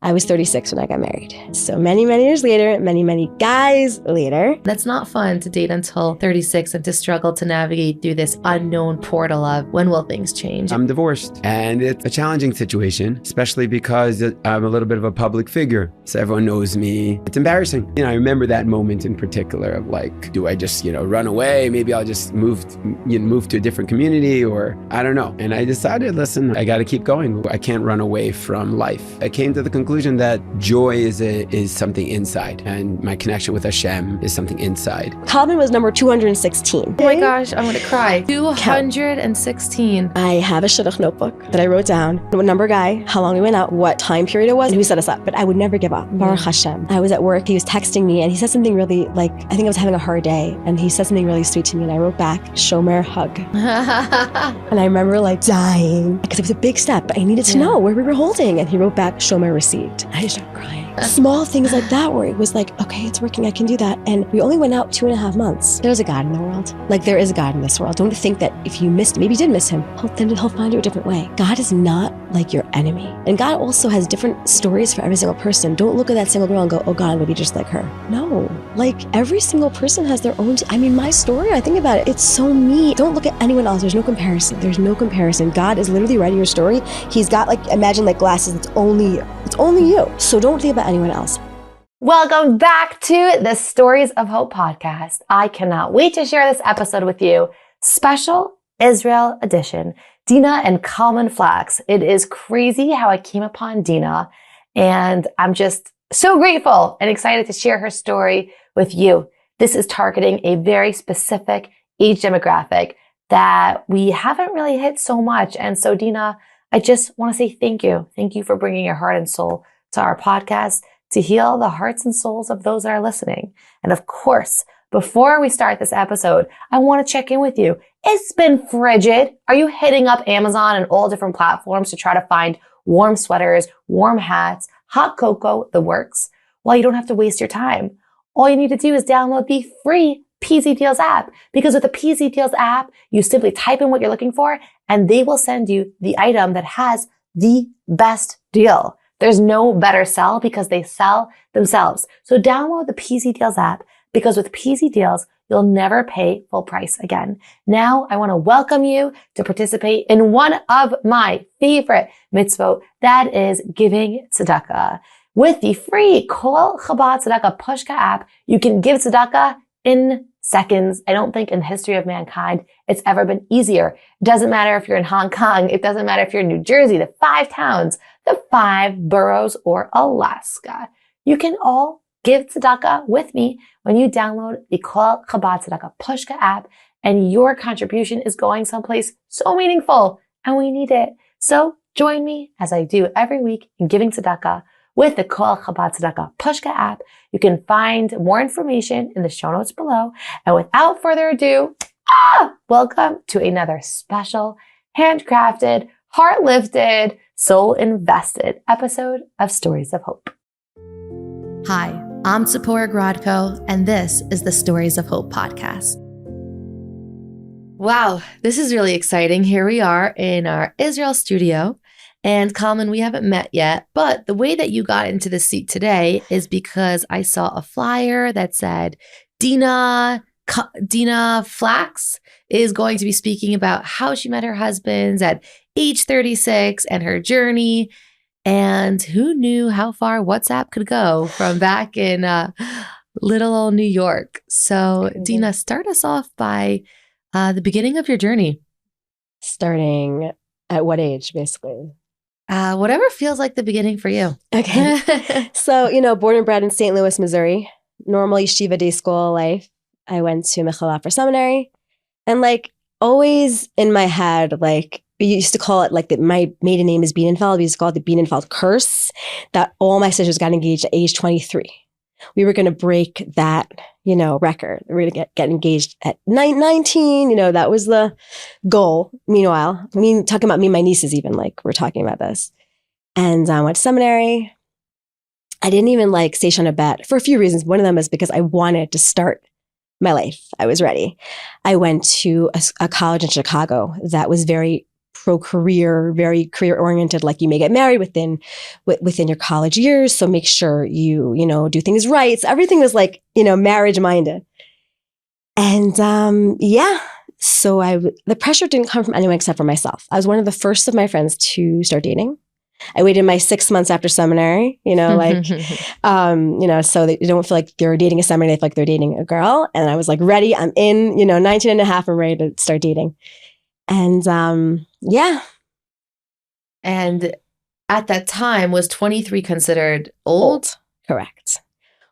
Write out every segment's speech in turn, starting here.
I was 36 when I got married. So many, many years later, many, many guys later. That's not fun to date until 36 and to struggle to navigate through this unknown portal of when will things change. I'm divorced, and it's a challenging situation, especially because I'm a little bit of a public figure. So everyone knows me. It's embarrassing. I remember that moment in particular of like, do I just, run away? Maybe I'll just move to a different community, or I don't know. And I decided, listen, I got to keep going. I can't run away from life. I came to the conclusion that joy is something inside, and my connection with Hashem is something inside. Kalman was number 216. Oh my gosh, I'm gonna cry. 216. I have a shidduch notebook that I wrote down what number guy, how long we went out, what time period it was, and who set us up. But I would never give up. Baruch Hashem. I was at work, he was texting me, and he said something really, I think I was having a hard day, and he said something really sweet to me, and I wrote back, Shomer hug. And I remember dying, because it was a big step, but I needed to know where we were holding. And he wrote back, Shomer received. I just started crying. Small things like that where it was okay, it's working, I can do that. And we only went out 2.5 months. There's a God in the world. There is a God in this world. Don't think that if you maybe you did miss him, he'll find you a different way. God is not like your enemy. And God also has different stories for every single person. Don't look at that single girl and go, oh God, I'm gonna be just like her. No, every single person has their own, my story, I think about it, it's so me. Don't look at anyone else. There's no comparison. There's no comparison. God is literally writing your story. He's got imagine glasses, it's only you. So don't think about anyone else. Welcome back to the Stories of Hope podcast. I cannot wait to share this episode with you. Special Israel edition, Deena and Kalman Flaks. It is crazy how I came upon Deena, and I'm just so grateful and excited to share her story with you. This is targeting a very specific age demographic that we haven't really hit so much. And so Deena, I just want to say thank you. Thank you for bringing your heart and soul to our podcast to heal the hearts and souls of those that are listening. And of course, before we start this episode, I want to check in with you. It's been frigid. Are you hitting up Amazon and all different platforms to try to find warm sweaters, warm hats, hot cocoa, the works? Well, you don't have to waste your time. All you need to do is download the free PZ Deals app, because with the PZ Deals app, you simply type in what you're looking for and they will send you the item that has the best deal. There's no better sell because they sell themselves. So download the PZ Deals app, because with PZ Deals, you'll never pay full price again. Now, I want to welcome you to participate in one of my favorite mitzvot, that is giving tzedakah. With the free Kol Chabad Tzedakah Pushka app, you can give tzedakah in seconds. I don't think in the history of mankind it's ever been easier. It doesn't matter if you're in Hong Kong. It doesn't matter if you're in New Jersey, the 5 towns, the 5 boroughs, or Alaska. You can all give tzedakah with me when you download the Kol Chabad Tzedakah Pushka app, and your contribution is going someplace so meaningful, and we need it. So join me as I do every week in giving tzedakah with the Kol Chabad Tzedakah Pushka app. You can find more information in the show notes below. And without further ado, welcome to another special, handcrafted, heart-lifted, soul-invested episode of Stories of Hope. Hi, I'm Tzipora Grodko, and this is the Stories of Hope podcast. Wow, this is really exciting. Here we are in our Israel studio. And Kalman, we haven't met yet, but the way that you got into the seat today is because I saw a flyer that said Deena Flaks is going to be speaking about how she met her husband at age 36 and her journey. And who knew how far WhatsApp could go from back in little old New York. So Deena, start us off by the beginning of your journey. Starting at what age, basically? Whatever feels like the beginning for you. Okay. So, born and bred in St. Louis, Missouri, normal yeshiva day school life. I went to Mechila for seminary, and always in my head, we used to call it my maiden name is Bienenfeld. We used to call it the Bienenfeld curse, that all my sisters got engaged at age 23. We were going to break that, record. We were going to get engaged at 19. That was the goal. Meanwhile, talking about me and my nieces even, we're talking about this. And I went to seminary. I didn't even say Shana Bet for a few reasons. One of them is because I wanted to start my life. I was ready. I went to a college in Chicago that was very pro-career, very career-oriented, like you may get married within your college years. So make sure you do things right. So everything was like, marriage-minded. And so the pressure didn't come from anyone except for myself. I was one of the first of my friends to start dating. I waited my 6 months after seminary, so that you don't feel like you're dating a seminary, they feel like they're dating a girl. And I was like, ready, I'm in, 19 and a half, I'm ready to start dating. And And at that time, was 23 considered old? Correct.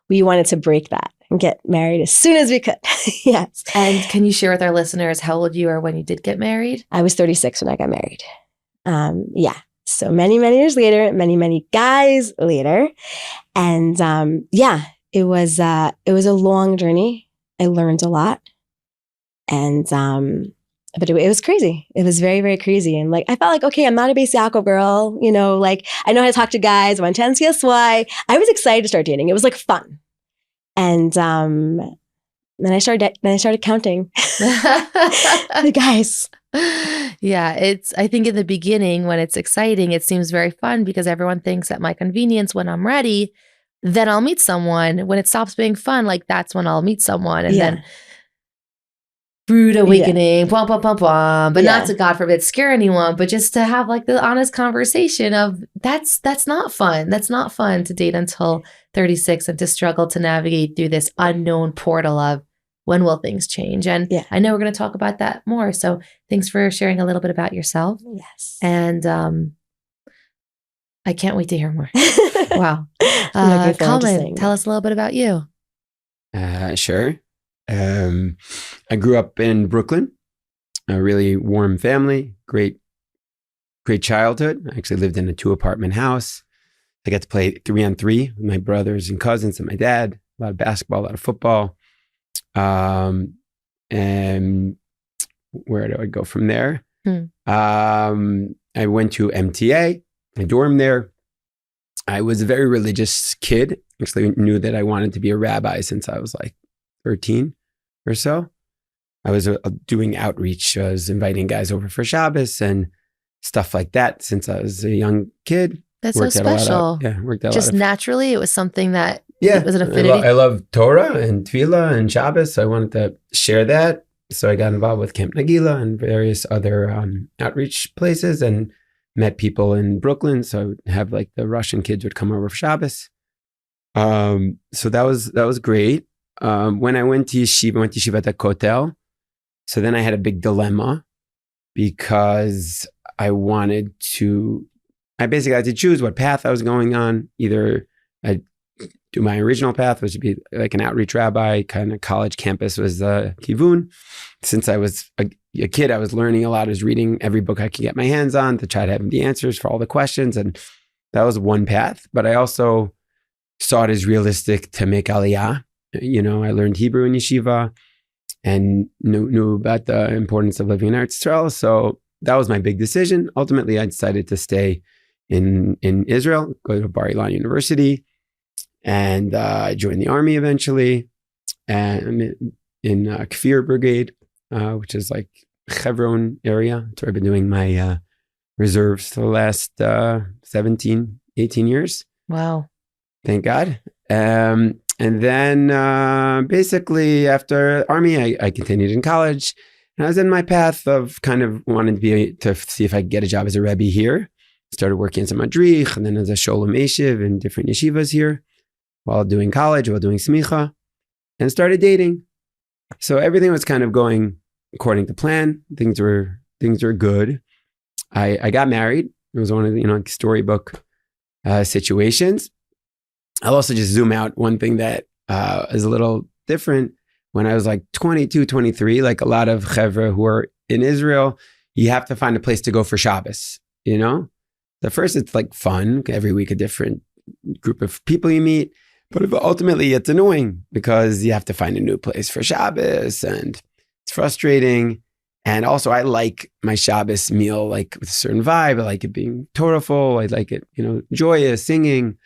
We wanted to break that and get married as soon as we could. Yes. And can you share with our listeners how old you were when you did get married? I was 36 when I got married. So many, many years later, many, many guys later. And it was a long journey. I learned a lot. And but it was crazy. It was very, very crazy. And like I felt like, okay, I'm not a Beis Yaakov girl, like I know how to talk to guys, 110 CSY. I was excited to start dating. It was like fun. And then I started counting the guys. Yeah, I think in the beginning when it's exciting, it seems very fun because everyone thinks at my convenience when I'm ready, then I'll meet someone. When it stops being fun, like that's when I'll meet someone. And then rude awakening, blah, blah, blah, blah. But not to, God forbid, scare anyone, but just to have like the honest conversation of that's not fun. That's not fun to date until 36 and to struggle to navigate through this unknown portal of when will things change? And I know we're going to talk about that more. So thanks for sharing a little bit about yourself. Yes. And I can't wait to hear more. Wow. Kalman, tell us a little bit about you. Sure. I grew up in Brooklyn, a really warm family, great childhood. I actually lived in a 2-apartment house. I got to play 3-on-3 with my brothers and cousins and my dad, a lot of basketball, a lot of football. And where do I go from there? I went to MTA. I dormed there. I was a very religious kid. Actually knew that I wanted to be a rabbi since I was like 13 or so. I was doing outreach. I was inviting guys over for Shabbos and stuff like that since I was a young kid. That's so special. Worked out just naturally, it was something that was an affinity. I love Torah and Tefillah and Shabbos. So I wanted to share that. So I got involved with Camp Nagila and various other outreach places and met people in Brooklyn. So I would have like the Russian kids would come over for Shabbos. So that was great. When I went to yeshiva at the Kotel. So then I had a big dilemma because I basically had to choose what path I was going on. Either I'd do my original path, which would be like an outreach rabbi, kind of college campus was the kivun. Since I was a kid, I was learning a lot. I was reading every book I could get my hands on to try to have the answers for all the questions. And that was one path. But I also saw it as realistic to make aliyah. I learned Hebrew in yeshiva and knew about the importance of living in Eretz Yisrael. So that was my big decision. Ultimately, I decided to stay in Israel, go to Bar Ilan University, and I joined the army eventually, and in Kfir Brigade, which is like Hebron area. That's where I've been doing my reserves for the last 17, 18 years. Wow. Thank God. And then basically after army, I continued in college. And I was in my path of kind of wanting to see if I could get a job as a Rebbe here. Started working as a madrich and then as a sholem eshiv in different yeshivas here while doing college, while doing smicha, and started dating. So everything was kind of going according to plan. Things were good. I got married. It was one of the storybook situations. I'll also just zoom out one thing that is a little different. When I was like 22, 23, like a lot of chevra who are in Israel, you have to find a place to go for Shabbos, The first, it's like fun. Every week, a different group of people you meet. But ultimately, it's annoying because you have to find a new place for Shabbos and it's frustrating. And also, I like my Shabbos meal like with a certain vibe. I like it being Torahful. I like it, joyous, singing.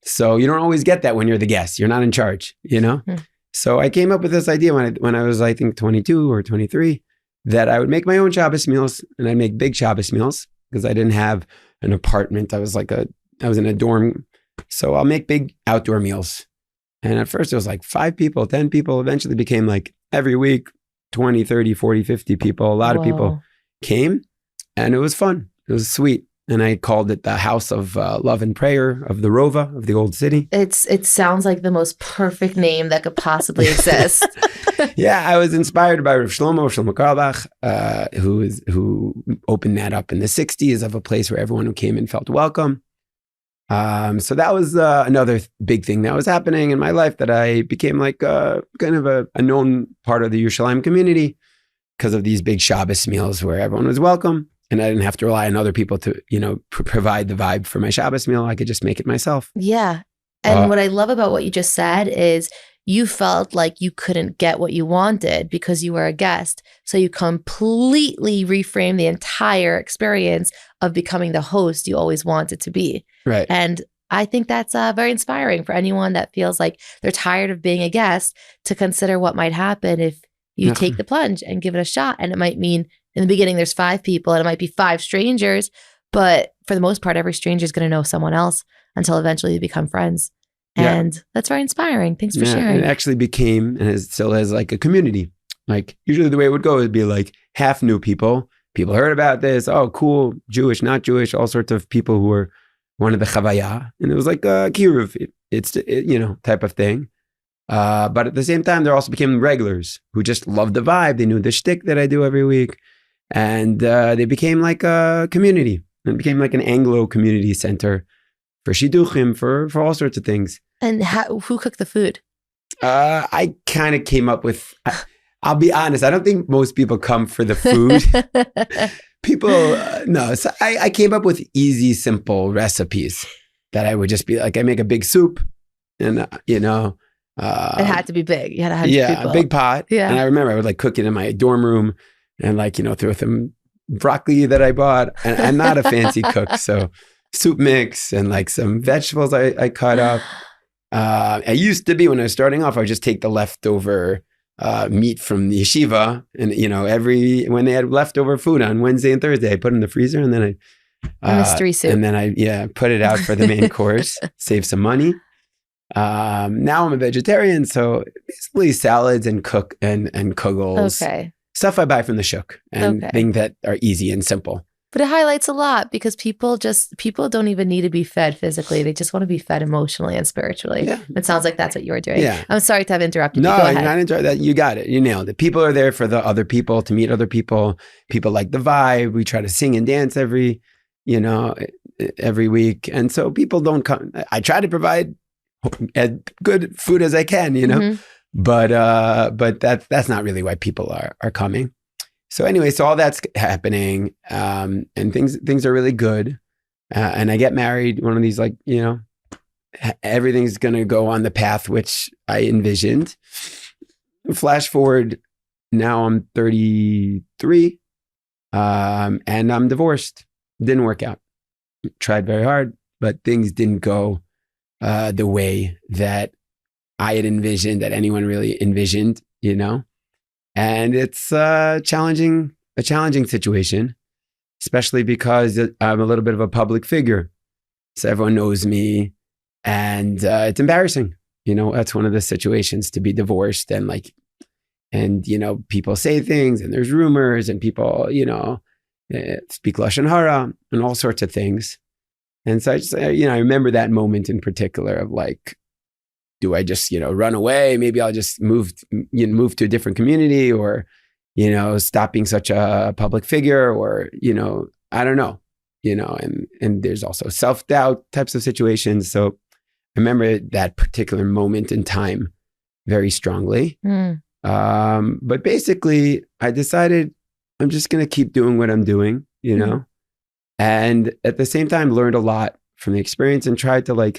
So you don't always get that when you're the guest. You're not in charge, So I came up with this idea when I was, I think, 22 or 23, that I would make my own Shabbos meals, and I'd make big Shabbos meals because I didn't have an apartment. I was in a dorm. So I'll make big outdoor meals. And at first it was like 5 people, 10 people, eventually became like every week, 20, 30, 40, 50 people. A lot of people came, and it was fun. It was sweet. And I called it the House of Love and Prayer of the Rova, of the old city. It sounds like the most perfect name that could possibly exist. Yeah, I was inspired by Rav Shlomo Carlebach, who opened that up in the 60s, of a place where everyone who came in felt welcome. So that was another big thing that was happening in my life, that I became like kind of a known part of the Yerushalayim community because of these big Shabbos meals where everyone was welcome. And I didn't have to rely on other people to, provide the vibe for my Shabbos meal. I could just make it myself. Yeah. And what I love about what you just said is you felt like you couldn't get what you wanted because you were a guest. So you completely reframed the entire experience of becoming the host you always wanted to be. Right. And I think that's very inspiring for anyone that feels like they're tired of being a guest to consider what might happen if you take the plunge and give it a shot. And it might mean in the beginning, there's 5 people and it might be 5 strangers, but for the most part, every stranger is going to know someone else until eventually you become friends. And that's very inspiring. Thanks for sharing. It actually became, and it still is, like a community. Like usually the way it would go would be like half new people. People heard about this. Oh, cool. Jewish, not Jewish, all sorts of people who were one of the chavaya. And it was like a kiruv, type of thing. But at the same time, there also became regulars who just loved the vibe. They knew the shtick that I do every week. And they became like a community. It became like an Anglo community center for shidduchim, for all sorts of things. And who cooked the food? I kind of came up with, I'll be honest, I don't think most people come for the food. People, no. So I came up with easy, simple recipes that I would just be like, I make a big soup and, it had to be big. You had 100 people. A big pot. Yeah. And I remember I would like cook it in my dorm room and like, throw some broccoli that I bought. And I'm not a fancy cook. So soup mix and like some vegetables I cut up. I used to be, when I was starting off, I would just take the leftover meat from the yeshiva, and when they had leftover food on Wednesday and Thursday, I put it in the freezer, and then mystery soup, and then I put it out for the main course, save some money. Now I'm a vegetarian, so basically salads and kugels, stuff I buy from the shuk, and things that are easy and simple. But it highlights a lot because people don't even need to be fed physically. They just want to be fed emotionally and spiritually. Yeah. It sounds like that's what you were doing. Yeah. I'm sorry to have interrupted you. No, you're not interrupted. That. You got it. You nailed it. People are there for the other people, to meet other people. People like the vibe. We try to sing and dance every week. And so people don't come. I try to provide as good food as I can, Mm-hmm. but that's not really why people are coming. So anyway, so all that's happening, and things are really good. And I get married, one of these, like, everything's going to go on the path which I envisioned. Flash forward, now I'm 33, and I'm divorced. Didn't work out. Tried very hard, but things didn't go the way that I had envisioned, that anyone really envisioned, And it's a challenging situation, especially because I'm a little bit of a public figure. So everyone knows me, and it's embarrassing. That's one of the situations, to be divorced, and people say things, and there's rumors, and people, speak lashon hara and all sorts of things. And so I just, I remember that moment in particular of like, do I just, run away? Maybe I'll just move to a different community, or, stop being such a public figure, or, I don't know, and there's also self-doubt types of situations. So I remember that particular moment in time very strongly. But basically I decided I'm just going to keep doing what I'm doing, and at the same time learned a lot from the experience, and tried to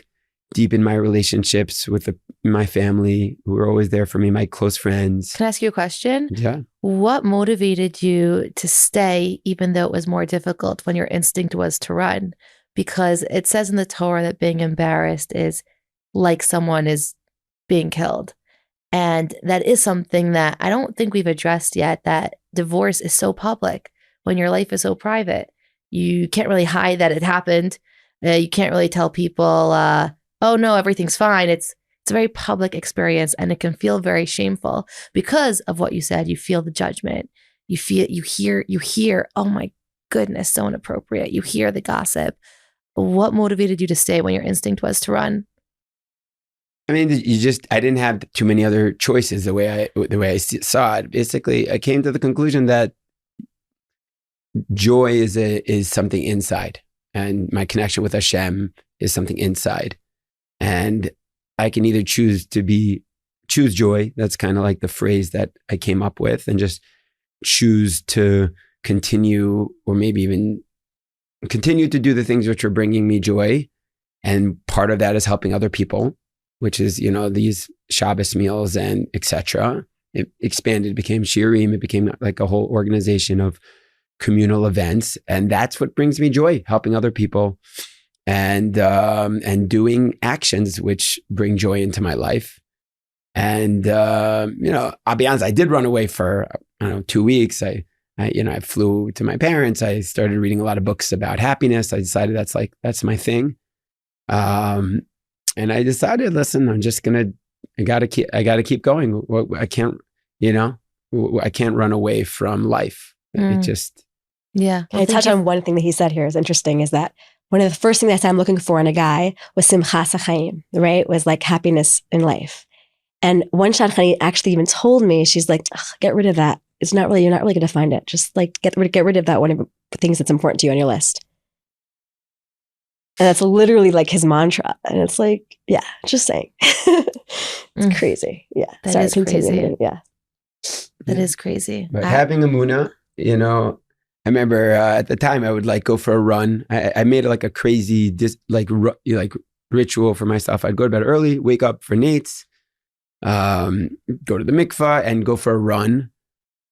deepen my relationships with my family, who were always there for me, my close friends. Can I ask you a question? Yeah. What motivated you to stay, even though it was more difficult, when your instinct was to run? Because it says in the Torah that being embarrassed is like someone is being killed. And that is something that I don't think we've addressed yet, that divorce is so public when your life is so private. You can't really hide that it happened. You can't really tell people, oh no, everything's fine. It's a very public experience, and it can feel very shameful because of what you said. You feel the judgment. You hear, oh my goodness, so inappropriate. You hear the gossip. What motivated you to stay when your instinct was to run? I mean, I didn't have too many other choices the way I saw it. Basically, I came to the conclusion that joy is something inside, and my connection with Hashem is something inside. And I can either choose joy. That's kind of like the phrase that I came up with, and just choose to continue, or maybe even continue to do the things which are bringing me joy. And part of that is helping other people, which is, these Shabbos meals and etc. It expanded, became Shirim. It became like a whole organization of communal events. And that's what brings me joy, helping other people and doing actions which bring joy into my life. And, I'll be honest, I did run away for, 2 weeks. I flew to my parents. I started reading a lot of books about happiness. I decided that's my thing. And I decided, listen, I gotta keep going. I can't run away from life. It just. Yeah. Can I touch on one thing that he said here is interesting, is that one of the first things I said I'm looking for in a guy was simchas ha'chaim, right? Was like happiness in life. And one shadchanit actually even told me, she's like, get rid of that. You're not really going to find it. Just like get rid of that one of the things that's important to you on your list. And that's literally like his mantra. And it's like, yeah, just saying. It's crazy. Yeah. That is crazy. Yeah. That is crazy. But having emunah, I remember at the time I would like go for a run. I made like a crazy ritual for myself. I'd go to bed early, wake up for nates, go to the mikvah and go for a run.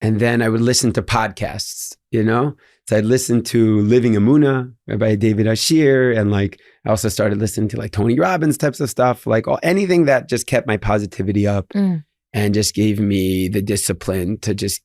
And then I would listen to podcasts, So I'd listen to Living Emunah by David Ashir. And I also started listening to Tony Robbins types of stuff, anything that just kept my positivity up and just gave me the discipline to just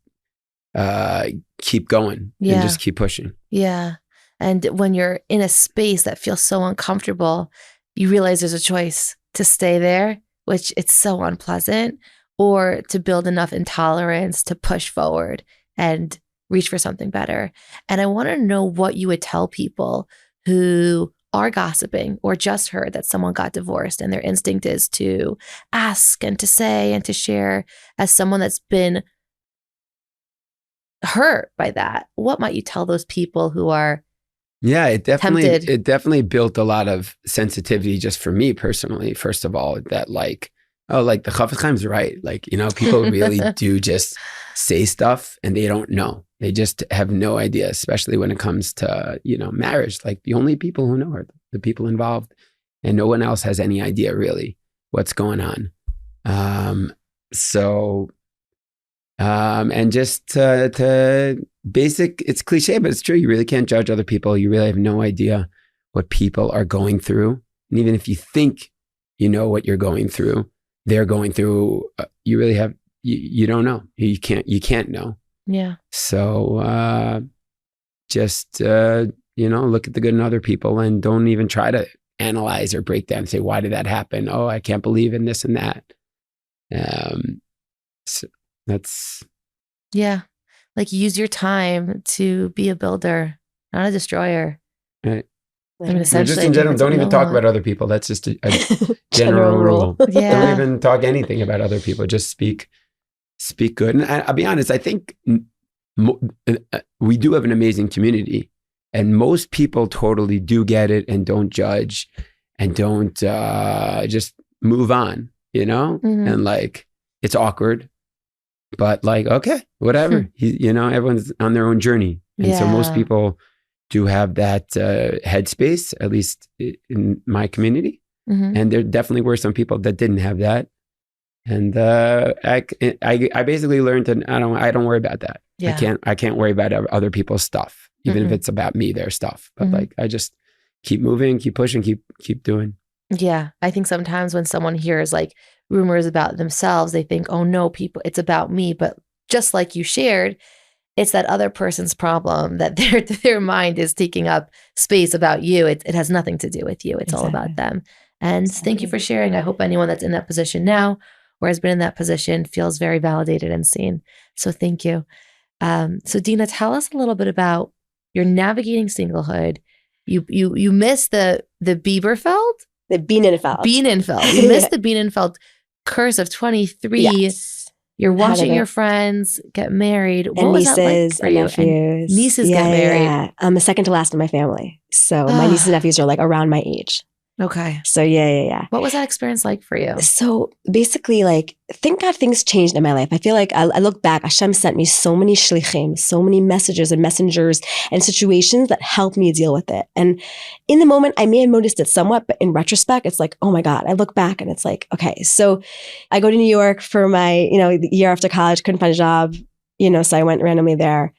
keep going and just keep pushing. Yeah. And when you're in a space that feels so uncomfortable, you realize there's a choice to stay there, which it's so unpleasant, or to build enough intolerance to push forward and reach for something better. And I want to know what you would tell people who are gossiping or just heard that someone got divorced, and their instinct is to ask and to say and to share, as someone that's been hurt by that. What might you tell those people who are it definitely tempted? It definitely built a lot of sensitivity just for me personally. First of all, that the Chafetz Chaim's right. People really do just say stuff and they don't know. They just have no idea, especially when it comes to, marriage. The only people who know are the people involved, and no one else has any idea really what's going on. And just to basic, it's cliche, but it's true. You really can't judge other people. You really have no idea what people are going through. And even if you think you know what you're going through, they're going through, you really have, you don't know. You can't know. Yeah. So just, look at the good in other people and don't even try to analyze or break down and say, why did that happen? Oh, I can't believe in this and that. So that's. Yeah. Use your time to be a builder, not a destroyer. Right. Essentially, just in general, don't even talk about other people. That's just a general rule. Yeah. Don't even talk anything about other people. Just speak good. And I'll be honest, I think we do have an amazing community, and most people totally do get it and don't judge and don't just move on, Mm-hmm. And it's awkward, but okay, whatever. Everyone's on their own journey. And so most people do have that headspace, at least in my community. Mm-hmm. And there definitely were some people that didn't have that. And I basically learned that I don't worry about that. Yeah. I can't worry about other people's stuff, even if it's about me, their stuff. But I just keep moving, keep pushing, keep doing. Yeah. I think sometimes when someone hears rumors about themselves, they think, oh no, it's about me. But just like you shared, it's that other person's problem that their mind is taking up space about you. It has nothing to do with you. It's all about them. And thank you for sharing. I hope anyone that's in that position now or has been in that position feels very validated and seen. So thank you. So Deena, tell us a little bit about your navigating singlehood. You missed the Bieberfeld? The Bienenfeld. You missed the Bienenfeld curse of 23. Yes. You're watching your friends get married. What And was that like nieces for and you? nephews. And nieces get married. Yeah. I'm the second to last in my family. So my nieces and nephews are like around my age. Okay. So yeah. What was that experience like for you? So basically, like, thank God things changed in my life. I feel like I look back, Hashem sent me so many shlichim, so many messages and messengers and situations that helped me deal with it. And in the moment, I may have noticed it somewhat, but in retrospect, it's like, oh my God, I look back and it's like, okay, so I go to New York for my, the year after college, couldn't find a job, so I went randomly there.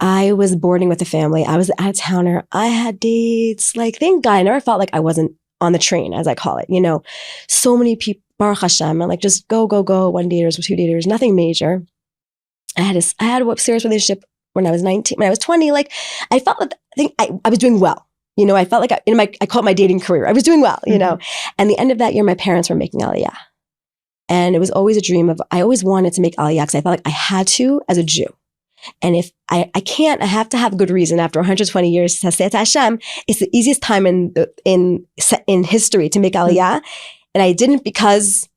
I was boarding with a family. I was an out-of-towner. I had dates. Like, thank God, I never felt like I wasn't on the train, as I call it, so many people, Baruch Hashem, and like just go, one daters, two daters, nothing major. I had a serious relationship when I was 19, when I was 20, like I felt like, I was doing well. I felt like I call it my dating career. I was doing well, and the end of that year, my parents were making Aliyah. And it was always a dream I always wanted to make Aliyah because I felt like I had to as a Jew. And if I can't, I have to have a good reason. After 120 years to say to Hashem, it's the easiest time in history to make Aliyah. And I didn't because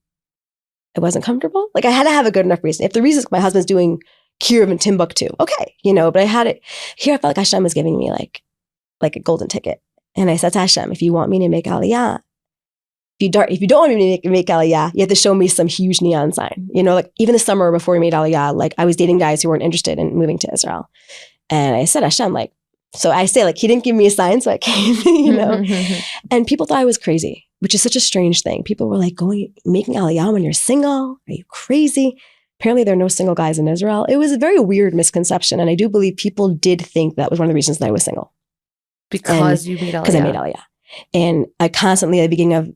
it wasn't comfortable. Like I had to have a good enough reason. If the reason is my husband's doing Kiruv in Timbuktu, okay, but I had it here. I felt like Hashem was giving me like a golden ticket. And I said to Hashem, if you want me to make Aliyah, if you don't want me to make Aliyah, you have to show me some huge neon sign. Like even the summer before we made Aliyah, like I was dating guys who weren't interested in moving to Israel. And I said, Hashem, so I say he didn't give me a sign, so I came, And people thought I was crazy, which is such a strange thing. People were like, making Aliyah when you're single? Are you crazy? Apparently there are no single guys in Israel. It was a very weird misconception. And I do believe people did think that was one of the reasons that I was single. Because you made Aliyah. Because I made Aliyah. And I constantly at the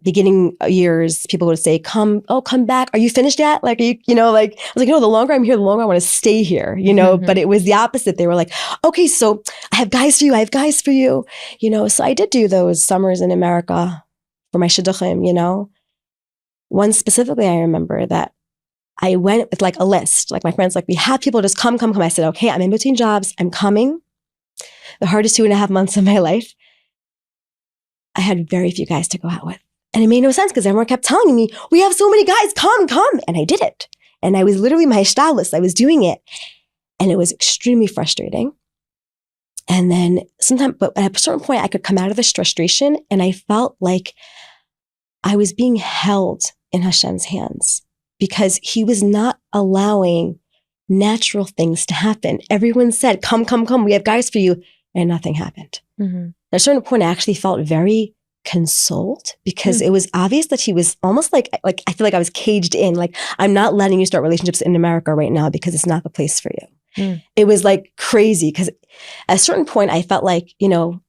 beginning years, people would say, come back. Are you finished yet? Like, are you, I was like, the longer I'm here, the longer I want to stay here, but it was the opposite. They were like, okay, so I have guys for you. So I did do those summers in America for my shidduchim, One specifically, I remember that I went with like a list, like my friends, like we have people just come. I said, okay, I'm in between jobs. I'm coming. The hardest 2.5 months of my life. I had very few guys to go out with. And it made no sense because everyone kept telling me, we have so many guys, come. And I did it. And I was literally my shtalis. I was doing it. And it was extremely frustrating. And then but at a certain point, I could come out of this frustration and I felt like I was being held in Hashem's hands because he was not allowing natural things to happen. Everyone said, come, we have guys for you. And nothing happened. Mm-hmm. At a certain point, I actually felt very consoled because it was obvious that he was almost like I feel like I was caged in. Like, I'm not letting you start relationships in America right now because it's not the place for you. It was like crazy because at a certain point, I felt like,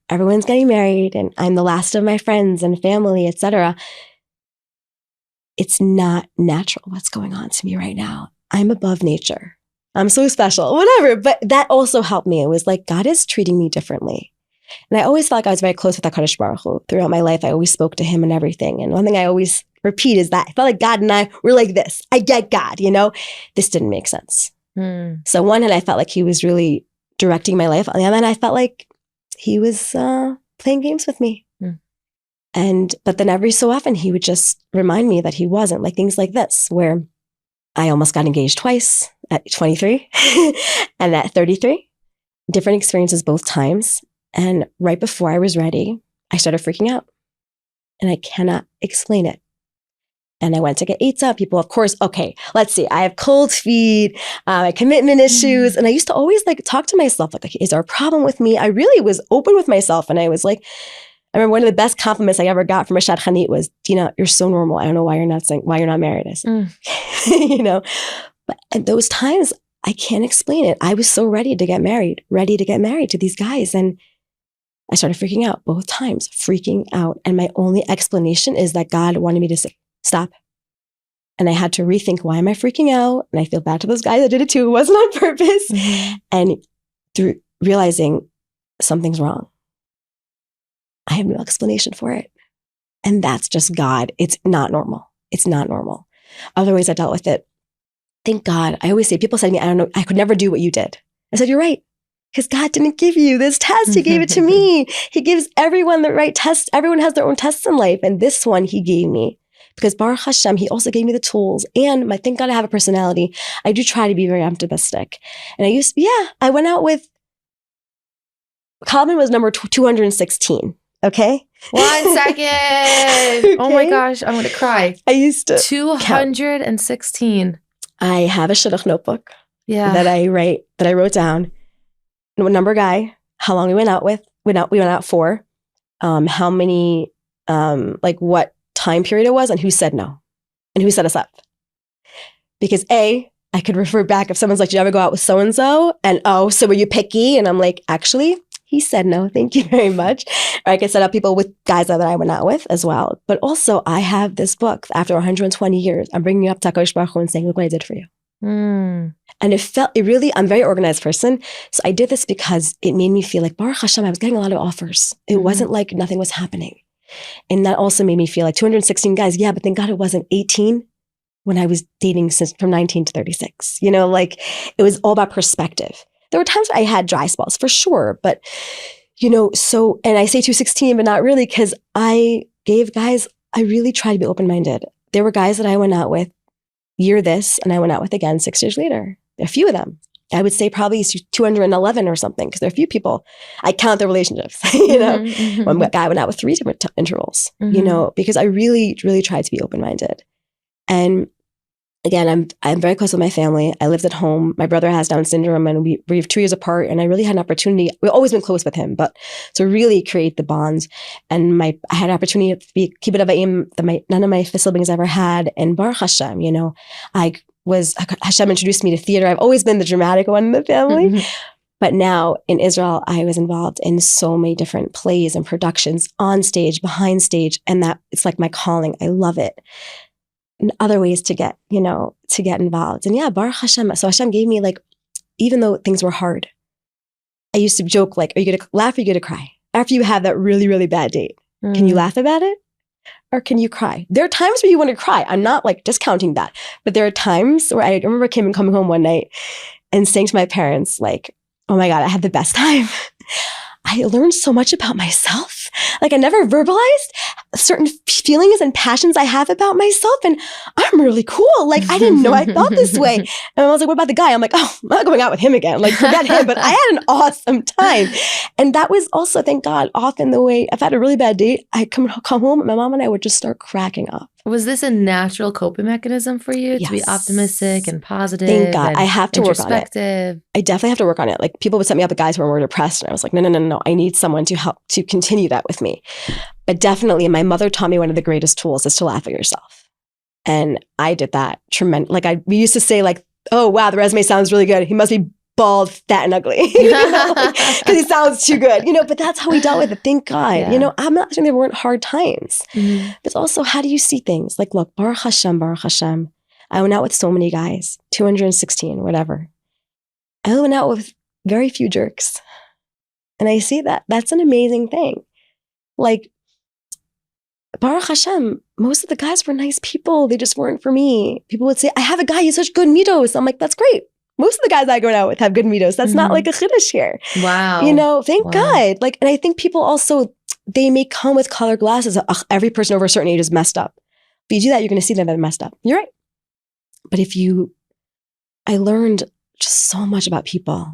everyone's getting married and I'm the last of my friends and family, etc. It's not natural what's going on to me right now. I'm above nature. I'm so special, whatever. But that also helped me. It was like, God is treating me differently. And I always felt like I was very close with HaKadosh Baruch Hu. Throughout my life, I always spoke to him and everything. And one thing I always repeat is that I felt like God and I were like this. I get God, This didn't make sense. So one hand, I felt like he was really directing my life. On the other hand, I felt like he was playing games with me. But then every so often, he would just remind me that he wasn't. Like things like this, where I almost got engaged twice at 23 and at 33. Different experiences both times. And right before I was ready, I started freaking out. And I cannot explain it. And I went to get Eitzah. People, of course, okay, let's see. I have cold feet, commitment issues. And I used to always talk to myself, like, is there a problem with me? I really was open with myself. And I was like, I remember one of the best compliments I ever got from a shadchanit was, Deena, you're so normal. I don't know why you're not married. I said, But at those times, I can't explain it. I was so ready to get married to these guys. And I started freaking out both times, freaking out. And my only explanation is that God wanted me to say, stop. And I had to rethink, why am I freaking out? And I feel bad to those guys that did it too. It wasn't on purpose. And through realizing something's wrong, I have no explanation for it. And that's just God. It's not normal. It's not normal. Other ways I dealt with it. Thank God. I always say, people say to me, I don't know, I could never do what you did. I said, you're right. Because God didn't give you this test. He gave it to me. He gives everyone the right test. Everyone has their own tests in life. And this one he gave me. Because Baruch Hashem, he also gave me the tools. And thank God I have a personality. I do try to be very optimistic. And I went out with, Kalman was number 216. Okay? 1 second. Okay. Oh my gosh, I'm going to cry. I used to 216. I have a shidduch notebook Yeah. that I wrote down. What number guy, how long we went out with, we went out for, how many, what time period it was, and who said no, and who set us up. Because I could refer back if someone's like, did you ever go out with so-and-so? And so were you picky? And I'm like, actually, he said no, thank you very much. Or I could set up people with guys that I went out with as well. But also I have this book, after 120 years, I'm bringing you up to HaKadosh Baruch Hu and saying, look what I did for you. And I'm a very organized person. So I did this because it made me feel like, Baruch Hashem, I was getting a lot of offers. It wasn't like nothing was happening. And that also made me feel like 216 guys. Yeah, but thank God it wasn't 18 when I was dating since from 19 to 36. It was all about perspective. There were times I had dry spells for sure, but and I say 216, but not really, because I really tried to be open-minded. There were guys that I went out with year this, and I went out with again 6 years later. A few of them. I would say probably 211 or something, because there are a few people. I count the relationships, One guy I went out with 3 different intervals, because I really, really tried to be open-minded. And again, I'm very close with my family. I lived at home. My brother has Down syndrome, and we're 2 years apart. And I really had an opportunity. We've always been close with him, but to really create the bonds. And I had an opportunity to be kibbutz avayim that none of my siblings ever had. And Baruch Hashem, Hashem introduced me to theater. I've always been the dramatic one in the family. But now in Israel, I was involved in so many different plays and productions, on stage, behind stage, and that it's like my calling. I love it. And other ways to get involved. And yeah, Baruch Hashem. So Hashem gave me, even though things were hard, I used to joke, are you going to laugh or are you going to cry? After you have that really, really bad date, can you laugh about it? Or can you cry? There are times where you want to cry. I'm not discounting that. But there are times where I remember Kim coming home one night and saying to my parents, oh my God, I had the best time. I learned so much about myself. I never verbalized certain feelings and passions I have about myself. And I'm really cool. I didn't know I felt this way. And I was like, what about the guy? I'm like, I'm not going out with him again. Forget him. But I had an awesome time. And that was also, thank God, often the way, if I had a really bad date, I'd come home, my mom and I would just start cracking up. Was this a natural coping mechanism for you to be optimistic and positive? Thank God. I have to work on it. I definitely have to work on it. People would set me up with guys who were more depressed. And I was like, no. I need someone to help to continue that with me. But definitely, my mother taught me one of the greatest tools is to laugh at yourself. And I did that tremendous. We used to say oh, wow, the resume sounds really good. He must be bald, fat, and ugly. Because he sounds too good. But that's how we dealt with it. Thank God. Yeah. I'm not saying there weren't hard times. But it's also, how do you see things? Look, Baruch Hashem, Baruch Hashem. I went out with so many guys, 216, whatever. I went out with very few jerks. And I see that. That's an amazing thing. Baruch Hashem, most of the guys were nice people. They just weren't for me. People would say, I have a guy, he's such good midos. I'm like, that's great. Most of the guys I go out with have good midos. That's not a chiddush here. Wow. Thank God. And I think people also, they may come with colored glasses. Every person over a certain age is messed up. If you do that, you're going to see them that are messed up. You're right. But I learned just so much about people.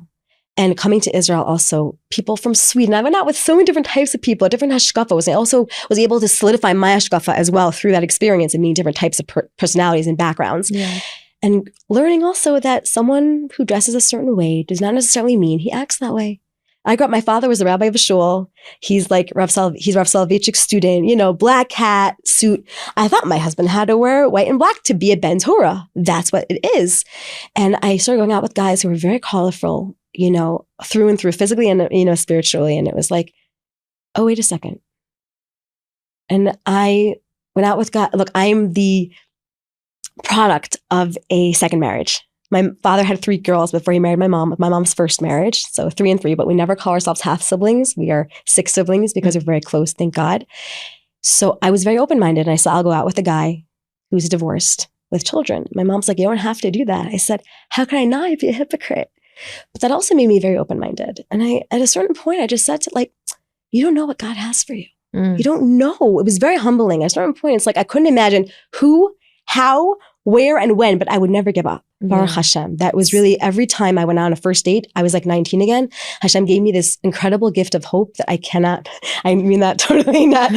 And coming to Israel also, people from Sweden. I went out with so many different types of people, different hashkafos. I also was able to solidify my hashkafa as well through that experience and meeting different types of personalities and backgrounds. Yeah. And learning also that someone who dresses a certain way does not necessarily mean he acts that way. I grew up, my father was the rabbi of a shul. He's Rav Soloveitchik's student, black hat, suit. I thought my husband had to wear white and black to be a Ben Torah. That's what it is. And I started going out with guys who were very colorful, through and through, physically and, spiritually. And it was oh, wait a second. And I went out with God. Look, I'm the product of a second marriage. My father had 3 girls before he married my mom, my mom's first marriage. So 3 and 3, but we never call ourselves half siblings. We are 6 siblings because we're very close, thank God. So I was very open-minded, and I said, I'll go out with a guy who's divorced with children. My mom's like, you don't have to do that. I said, how can I not be a hypocrite? But that also made me very open-minded. And at a certain point, I just said to you don't know what God has for you. You don't know. It was very humbling. At a certain point, it's like I couldn't imagine who, how, where, and when, but I would never give up. Baruch Hashem. That was really every time I went on a first date, I was like 19 again. Hashem gave me this incredible gift of hope that I mean that totally not,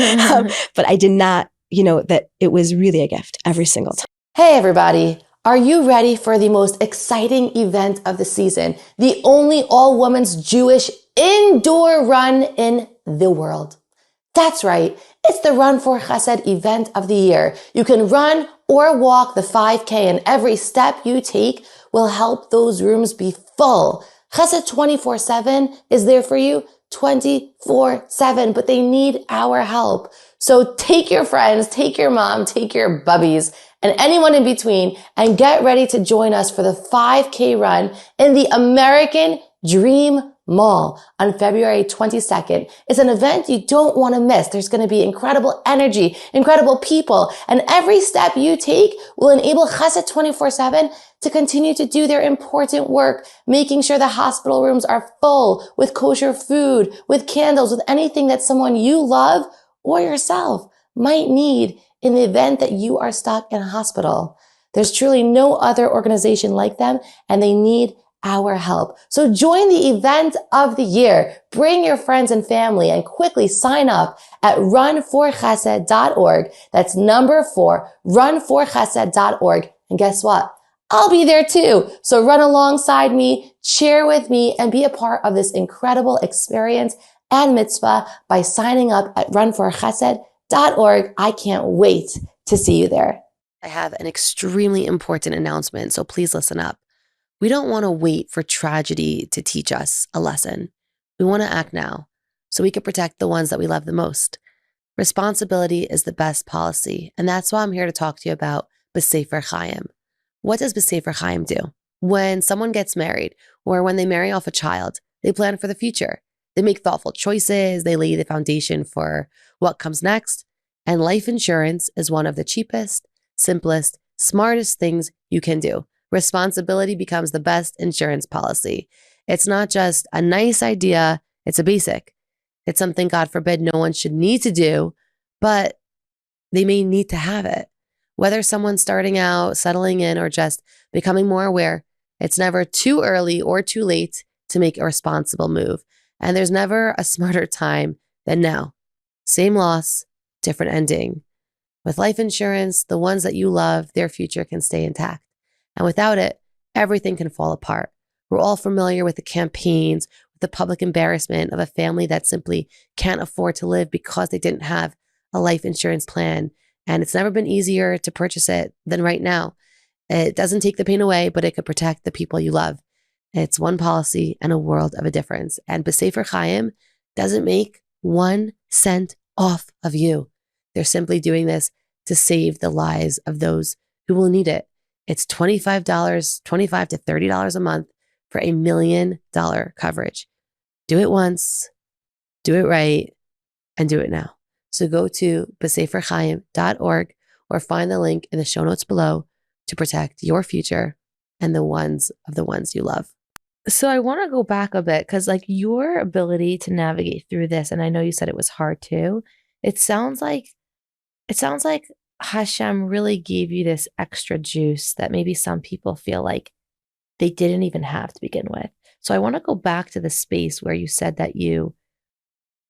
but I did not, that it was really a gift every single time. Hey, everybody. Are you ready for the most exciting event of the season? The only all-women's Jewish indoor run in the world. That's right. It's the Run for Chesed event of the year. You can run or walk the 5K, and every step you take will help those rooms be full. Chesed 24/7 is there for you 24/7, but they need our help. So take your friends, take your mom, take your bubbies, and anyone in between, and get ready to join us for the 5K run in the American Dream Mall on February 22nd. It's an event you don't want to miss. There's going to be incredible energy, incredible people, and every step you take will enable Chesed 24/7 to continue to do their important work, making sure the hospital rooms are full with kosher food, with candles, with anything that someone you love or yourself might need in the event that you are stuck in a hospital. There's truly no other organization like them, and they need our help. So join the event of the year. Bring your friends and family and quickly sign up at runforchesed.org. That's number 4, runforchesed.org. And guess what? I'll be there too. So run alongside me, cheer with me, and be a part of this incredible experience and mitzvah by signing up at runforchesed.org. I can't wait to see you there. I have an extremely important announcement, so please listen up. We don't want to wait for tragedy to teach us a lesson. We want to act now so we can protect the ones that we love the most. Responsibility is the best policy, and that's why I'm here to talk to you about B'Sefer Chaim. What does B'Sefer Chaim do? When someone gets married or when they marry off a child, they plan for the future. They make thoughtful choices. They lay the foundation for what comes next. And life insurance is one of the cheapest, simplest, smartest things you can do. Responsibility becomes the best insurance policy. It's not just a nice idea, it's a basic. It's something, God forbid, no one should need to do, but they may need to have it. Whether someone's starting out, settling in, or just becoming more aware, it's never too early or too late to make a responsible move. And there's never a smarter time than now. Same loss, different ending. With life insurance, the ones that you love, their future can stay intact. And without it, everything can fall apart. We're all familiar with the campaigns, with the public embarrassment of a family that simply can't afford to live because they didn't have a life insurance plan. And it's never been easier to purchase it than right now. It doesn't take the pain away, but it could protect the people you love. It's one policy and a world of a difference. And B'Sefer Chaim doesn't make 1 cent off of you. They're simply doing this to save the lives of those who will need it. It's $25 to $30 a month for $1 million coverage. Do it once, do it right, and do it now. So go to b'seferchaim.org or find the link in the show notes below to protect your future and the ones of the ones you love. So I want to go back a bit because your ability to navigate through this, and I know you said it was hard too. It sounds like Hashem really gave you this extra juice that maybe some people feel like they didn't even have to begin with. So I want to go back to the space where you said that you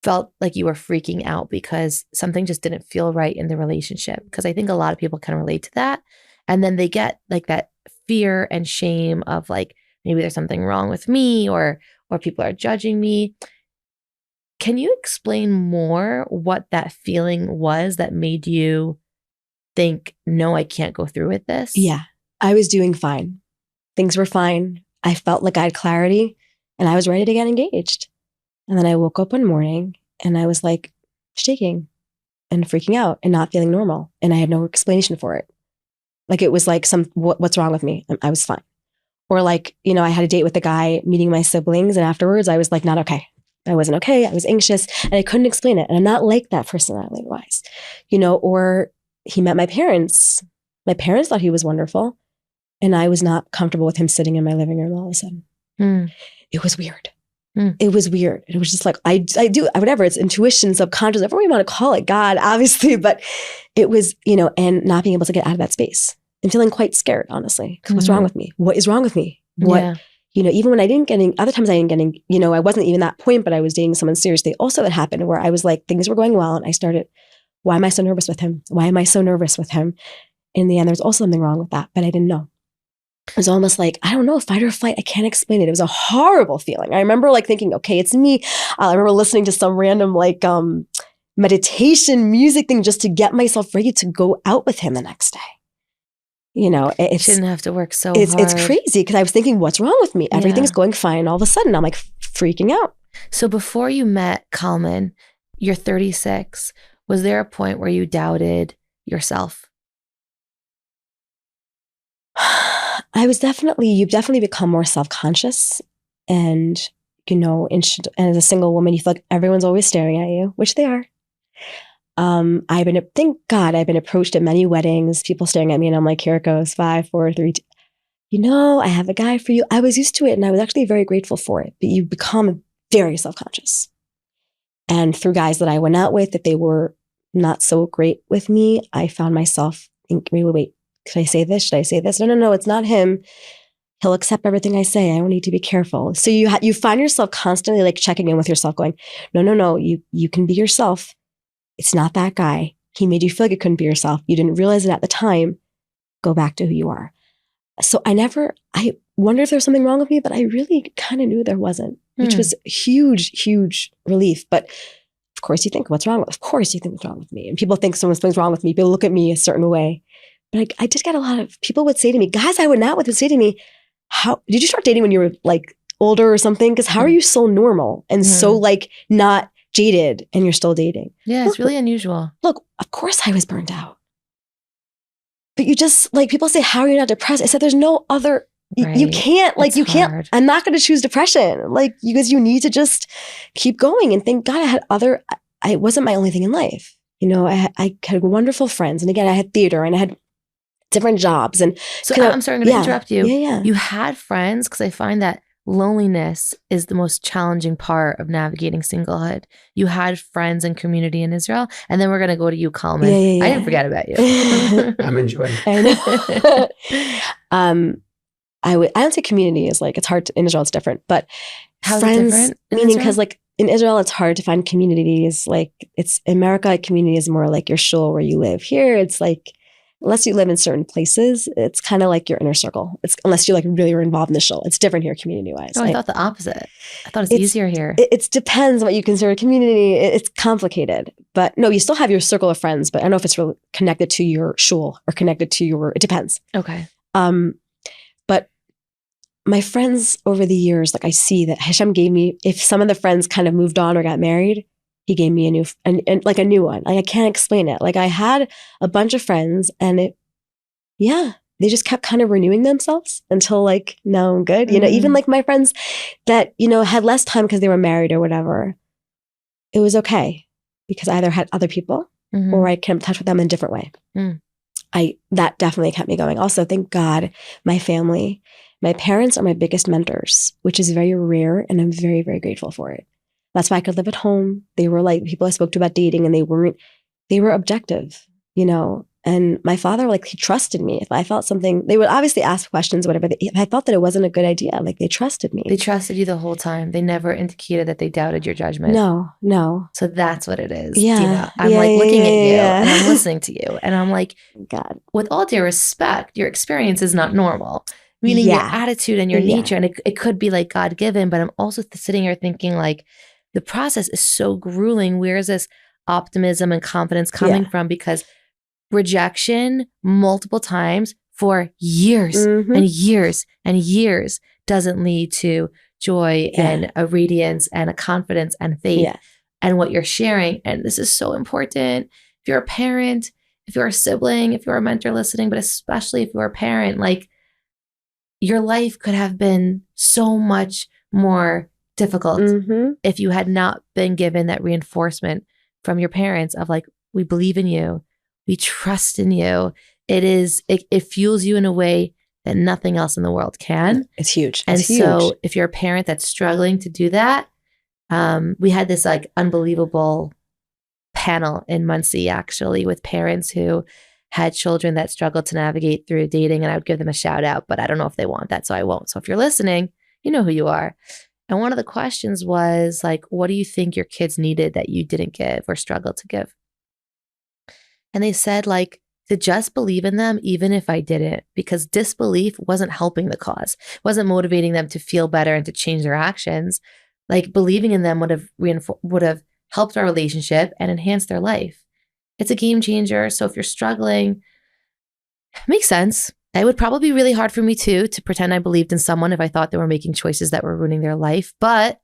felt like you were freaking out because something just didn't feel right in the relationship. Because I think a lot of people can relate to that. And then they get that fear and shame of maybe there's something wrong with me or people are judging me. Can you explain more what that feeling was that made you think, no, I can't go through with this? Yeah, I was doing fine. Things were fine. I felt like I had clarity and I was ready to get engaged. And then I woke up one morning and I was shaking and freaking out and not feeling normal. And I had no explanation for it. Like it was like what's wrong with me? I was fine. Or like, you know, I had a date with the guy meeting my siblings, and afterwards I was like, not okay. I wasn't okay. I was anxious and I couldn't explain it. And I'm not like that personality wise, you know, or he met my parents. My parents thought he was wonderful. And I was not comfortable with him sitting in my living room all of a sudden. It was weird. It was weird. It was just like, I do, whatever, it's intuition, subconscious, whatever you want to call it, God, obviously. But it was, you know, and not being able to get out of that space and feeling quite scared, honestly. Because what's wrong with me? What is wrong with me? What, you know, even when I didn't get any, other times I didn't get any, you know, I wasn't even that point, but I was dating someone seriously. Also that happened where I was like, things were going well. And I started, why am I so nervous with him? Why am I so nervous with him? In the end, there was also something wrong with that, but I didn't know. It was almost like, I don't know, fight or flight. I can't explain it. It was a horrible feeling. I remember like thinking, okay, it's me. I remember listening to some random like meditation music thing just to get myself ready to go out with him the next day. You know, it shouldn't have to work so hard. It's crazy because I was thinking, what's wrong with me? Everything's going fine. All of a sudden, I'm like freaking out. So before you met Kalman, you're 36. Was there a point where you doubted yourself? You definitely become more self-conscious. And, you know, and as a single woman, you feel like everyone's always staring at you, which they are. Thank God, I've been approached at many weddings, people staring at me, and I'm like, here it goes, 5, 4, 3, 2. You know, I have a guy for you. I was used to it, and I was actually very grateful for it. But you become very self-conscious. And through guys that I went out with, if they were not so great with me, I found myself thinking, wait, should I say this? Should I say this? No, it's not him. He'll accept everything I say. I don't need to be careful. So you find yourself constantly like checking in with yourself going, no, you can be yourself. It's not that guy. He made you feel like you couldn't be yourself. You didn't realize it at the time. Go back to who you are. So I wonder if there's something wrong with me, but I really kind of knew there wasn't, which was huge relief. But of course you think, what's wrong? Of course you think what's wrong with me. And people think something's wrong with me. People look at me a certain way. But I did get a lot of people would say to me, guys I went out with would say to me, how did you start dating when you were like older or something? Because how are you so normal and so like not jaded and you're still dating? Yeah, it's really unusual. Look, of course I was burned out. But you just like, people say, how are you not depressed? I said, there's no other, you can't, like, you can't, hard. I'm not going to choose depression. Like, because you need to just keep going. And thank God I had it wasn't my only thing in life. You know, I had wonderful friends. And again, I had theater and I had different jobs. And so I'm sorry, I'm going to interrupt you. Yeah. You had friends, because I find that loneliness is the most challenging part of navigating singlehood. You had friends and community in Israel, and then we're going to go to you, Kalman. I didn't forget about you. I'm enjoying. I don't say community is like, it's hard in Israel, it's different, but how's friends, it different meaning because like in Israel, it's hard to find communities. Like it's in America, community is more like your shul where you live. Here, it's like, unless you live in certain places, it's kind of like your inner circle. It's unless you like really are involved in the shul. It's different here community-wise. Oh, I thought the opposite. I thought it's easier here. It depends what you consider a community. It's complicated. But no, you still have your circle of friends, but I don't know if it's really connected to your shul or connected to it depends. Okay. But my friends over the years, like I see that Hashem gave me, if some of the friends kind of moved on or got married, he gave me a new one. Like I can't explain it. Like I had a bunch of friends and they just kept kind of renewing themselves until like, now I'm good. You know, even like my friends that, you know, had less time because they were married or whatever, it was okay because I either had other people or I kept in touch with them in a different way. That definitely kept me going. Also, thank God, my family, my parents are my biggest mentors, which is very rare. And I'm very, very grateful for it. That's why I could live at home. They were like people I spoke to about dating and they were objective, you know, and my father, like he trusted me. If I felt something, they would obviously ask questions, whatever. If I thought that it wasn't a good idea, like they trusted me. They trusted you the whole time. They never indicated that they doubted your judgment. No. So that's what it is. Yeah. Deena. I'm looking at you and I'm listening to you and I'm like, God, with all due respect, your experience is not normal. Meaning your attitude and your nature. And it could be like God-given, but I'm also sitting here thinking like, the process is so grueling. Where is this optimism and confidence coming from? Because rejection multiple times for years and years and years doesn't lead to joy and a radiance and a confidence and faith and what you're sharing. And this is so important. If you're a parent, if you're a sibling, if you're a mentor listening, but especially if you're a parent, like your life could have been so much more difficult if you had not been given that reinforcement from your parents of like, we believe in you, we trust in you. It fuels you in a way that nothing else in the world can. It's huge. And It's huge. so if you're a parent that's struggling to do that, we had this like unbelievable panel in Muncie actually with parents who had children that struggled to navigate through dating, and I would give them a shout out, but I don't know if they want that, so I won't. So if you're listening, you know who you are. And one of the questions was like, what do you think your kids needed that you didn't give or struggled to give? And they said like, to just believe in them, even if I didn't, because disbelief wasn't helping the cause, wasn't motivating them to feel better and to change their actions. Like believing in them would have helped our relationship and enhanced their life. It's a game changer. So if you're struggling, it makes sense. It would probably be really hard for me too, to pretend I believed in someone if I thought they were making choices that were ruining their life. But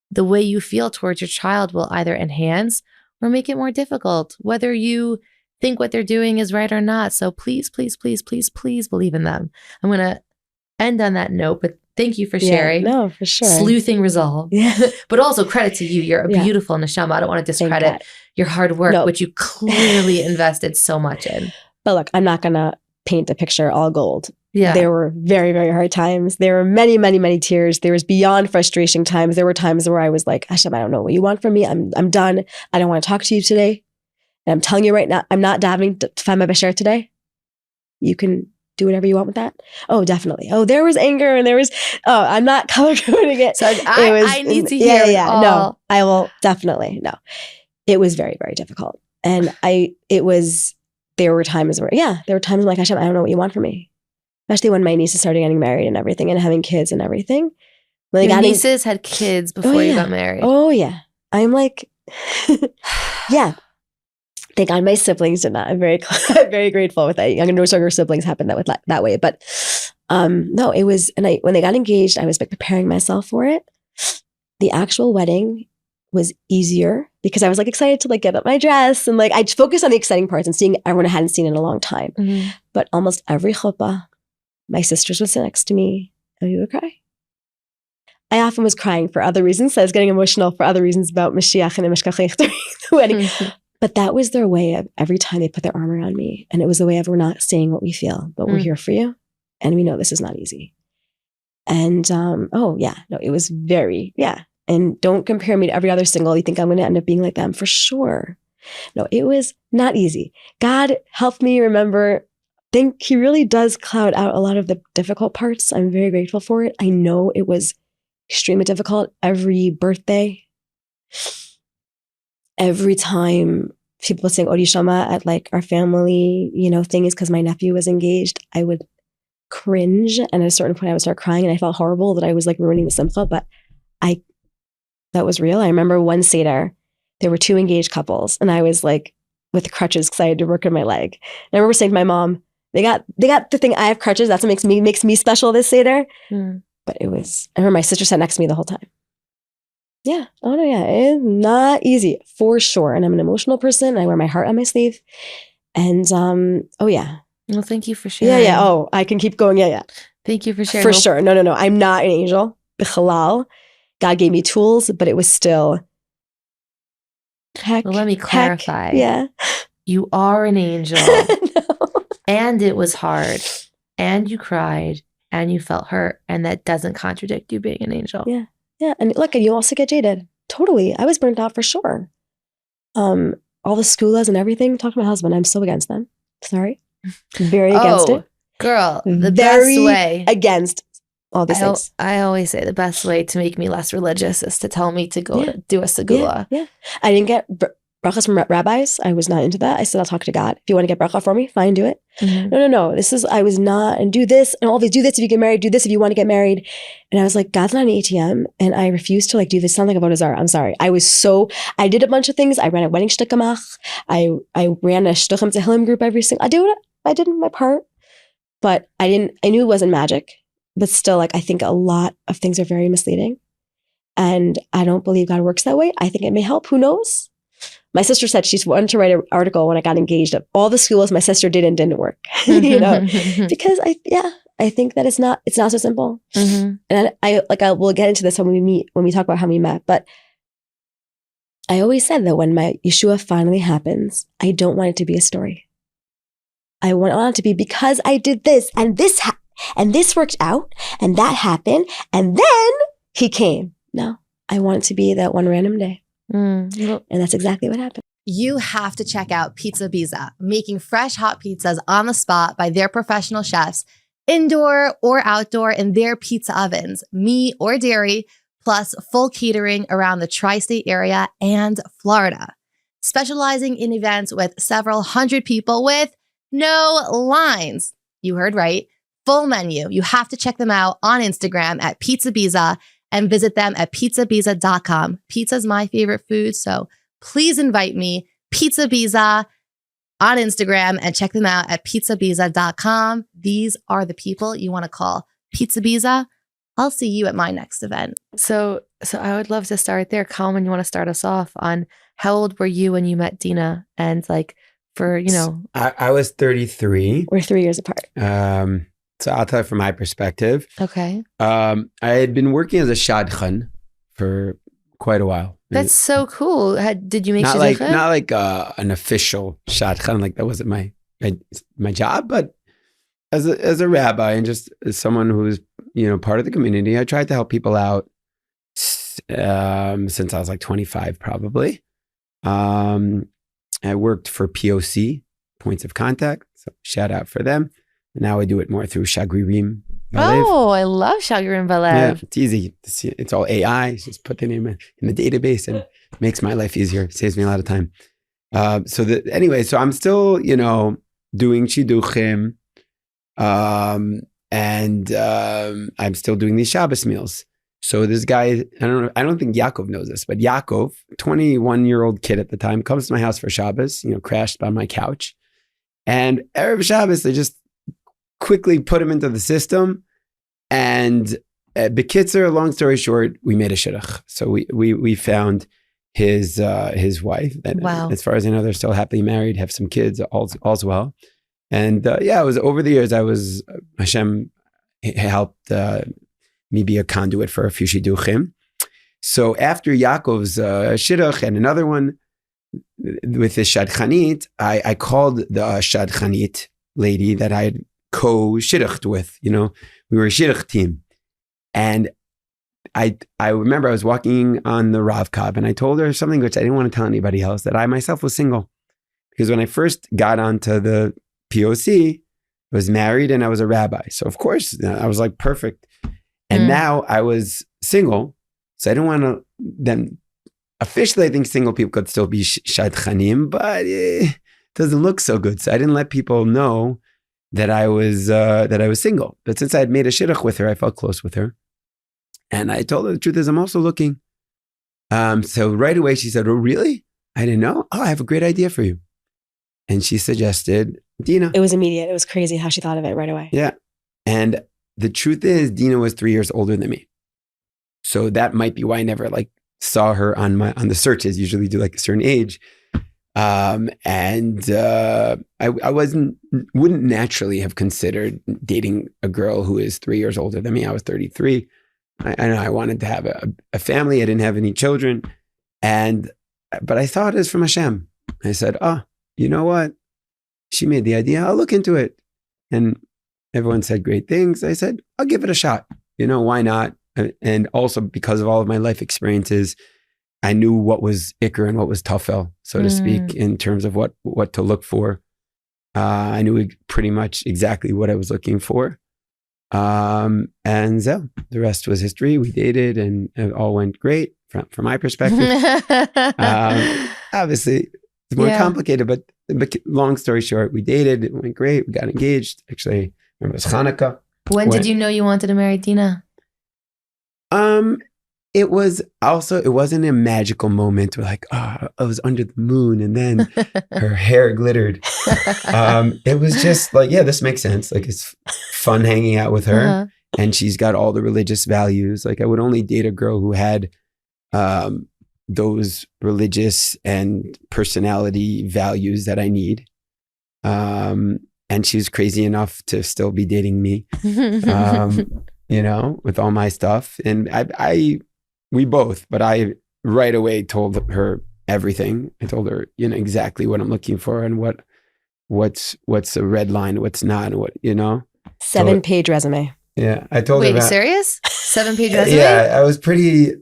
the way you feel towards your child will either enhance or make it more difficult, whether you think what they're doing is right or not. So please, please, please, please, please believe in them. I'm going to end on that note, but thank you for sharing. No, for sure. Sleuthing resolve. Yeah. But also credit to you. You're a beautiful neshama. I don't want to discredit your hard work, which you clearly invested so much in. But look, I'm not going to paint a picture all gold. Yeah. There were very, very hard times. There were many, many, many tears. There was beyond frustration times. There were times where I was like, Hashem, I don't know what you want from me. I'm done. I don't want to talk to you today. And I'm telling you right now, I'm not davening to find my Bashar today. You can do whatever you want with that. Oh, definitely. Oh, there was anger and there was, I'm not color coding it. So I need to hear it all. No, I will definitely. No, it was very, very difficult. And there were times where, like, Hashem, I don't know what you want from me. Especially when my nieces started getting married and everything and having kids and everything. When your nieces had kids before you got married. Oh, yeah. I'm like, yeah. Thank God my siblings did not. I'm very, very grateful with that. No younger siblings happened that way. But no, it was, and when they got engaged, I was like preparing myself for it. The actual wedding was easier because I was like excited to like get up my dress and like I'd focus on the exciting parts and seeing everyone I hadn't seen in a long time. Mm-hmm. But almost every chuppah, my sisters would sit next to me and we would cry. I often was crying for other reasons. So I was getting emotional for other reasons about Mashiach and Mishkachech during the wedding. Mm-hmm. But that was their way of every time they put their arm around me. And it was the way of, we're not saying what we feel, but we're here for you. And we know this is not easy. And it was very, And don't compare me to every other single. You think I'm going to end up being like them? For sure. No, it was not easy. God helped me remember, I think he really does cloud out a lot of the difficult parts. I'm very grateful for it. I know it was extremely difficult. Every birthday, every time people would sing Odi Shama at like our family, thing is because my nephew was engaged, I would cringe. And at a certain point I would start crying and I felt horrible that I was like ruining the simcha, but that was real. I remember one Seder, there were two engaged couples and I was like with crutches because I had to work on my leg. And I remember saying to my mom, they got the thing, I have crutches. That's what makes me special this Seder. But I remember my sister sat next to me the whole time. Yeah. Oh no, yeah. It's not easy for sure. And I'm an emotional person. I wear my heart on my sleeve. And yeah. Well, thank you for sharing. Yeah. Oh, I can keep going. Yeah. Thank you for sharing. For sure. No. I'm not an angel. B'chalal. God gave me tools, but it was still well, let me clarify. Yeah. You are an angel. No. And it was hard. And you cried and you felt hurt. And that doesn't contradict you being an angel. Yeah. Yeah. And look, and you also get jaded. Totally. I was burnt out for sure. All the segulos and everything. Talk to my husband. I'm so against them. Sorry. Very against it. Girl, the best way. Against all these things. I always say the best way to make me less religious is to tell me to go to do a segula. Yeah. I didn't get brachas from rabbis. I was not into that. I said, I'll talk to God. If you want to get bracha for me, fine, do it. Mm-hmm. No. I was not, and do this, and always do this if you get married, do this if you want to get married. And I was like, God's not an ATM. And I refused to like do this. Sound like a avodah zarah. I'm sorry. I did a bunch of things. I ran a wedding shtikamach. I ran a shtuchim tehillim group I did my part, but I knew it wasn't magic, but still, like, I think a lot of things are very misleading. And I don't believe God works that way. I think it may help. Who knows? My sister said she wanted to write an article when I got engaged of all the segulos my sister did and didn't work, because I think that it's not so simple. And I will get into this when we talk about how we met, but I always said that when my Yeshua finally happens, I don't want it to be a story. I want it to be because I did this and this and this worked out and that happened and then he came. No, I want it to be that one random day. And that's exactly what happened. You have to check out Pizza Biza, making fresh hot pizzas on the spot by their professional chefs, indoor or outdoor in their pizza ovens, meat or dairy, plus full catering around the tri-state area and Florida. Specializing in events with several hundred people with no lines. You heard right. Full menu. You have to check them out on Instagram at Pizza Biza and visit them at pizzabiza.com. Pizza's my favorite food, so please invite me, Pizza Biza, on Instagram, and check them out at pizzabiza.com. These are the people you want to call. Pizza Biza, I'll see you at my next event. So I would love to start there. Kalman, you want to start us off on how old were you when you met Deena? And like for, I was 33. We're 3 years apart. So I'll tell you from my perspective. Okay. I had been working as a shadchan for quite a while. That's so cool. Did you make not shidduchim? Not like an official shadchan, like that wasn't my job, but as a rabbi and just as someone who's part of the community, I tried to help people out since I was like 25 probably. I worked for POC, Points of Contact, so shout out for them. Now I do it more through Shagririm. Valev. Oh, I love Shagririm Valev. Yeah, it's easy. It's all AI. Just put the name in the database and it makes my life easier. It saves me a lot of time. So I'm still, doing shidduchim, and I'm still doing these Shabbos meals. So this guy, I don't think Yaakov knows this, but Yaakov, 21-year-old kid at the time, comes to my house for Shabbos, crashed on my couch. And Erev Shabbos, I just quickly put him into the system. And Bekitzer, long story short, we made a shidduch. So we found his wife. And wow. As far as I know, they're still happily married, have some kids, all's well. And it was over the years, Hashem helped me be a conduit for a few shidduchim. So after Yaakov's shidduch and another one with the shadchanit, I called the shadchanit lady that I had co-shidduched with. We were a shidduch team. And I remember I was walking on the Rav Kab and I told her something which I didn't want to tell anybody else, that I myself was single. Because when I first got onto the POC, I was married and I was a rabbi. So of course, I was like perfect. And now I was single. So I didn't want to then officially, I think single people could still be shadchanim, but it doesn't look so good. So I didn't let people know that I was single. But since I had made a shidduch with her, I felt close with her. And I told her the truth is I'm also looking. So right away she said, "Oh, really? I didn't know. Oh, I have a great idea for you." And she suggested Deena. It was immediate. It was crazy how she thought of it right away. Yeah. And the truth is Deena was 3 years older than me. So that might be why I never saw her on the searches. Usually do a certain age. I wouldn't naturally have considered dating a girl who is 3 years older than me. I was 33. I know I wanted to have a family. I didn't have any children. But I thought it was from Hashem. I said, you know what? She made the idea. I'll look into it. And everyone said great things. I said, I'll give it a shot. Why not? And also because of all of my life experiences, I knew what was Iker and what was Tafel, so to speak, in terms of what to look for. I knew pretty much exactly what I was looking for. And so the rest was history. We dated and it all went great from my perspective. Obviously, it's more complicated, but long story short, we dated. It went great. We got engaged. Actually, I remember it was Hanukkah. When did you know you wanted to marry Deena? It wasn't a magical moment where I was under the moon and then her hair glittered. It was just this makes sense. It's fun hanging out with her and she's got all the religious values. I would only date a girl who had, those religious and personality values that I need. And she was crazy enough to still be dating me, you know, with all my stuff. And we both, but I right away told her everything. I told her, you know, exactly what I'm looking for and what's a red line, what's not, and what, you know. 7-page resume. Yeah, I told her. Wait, serious? 7-page resume? Yeah, I was pretty,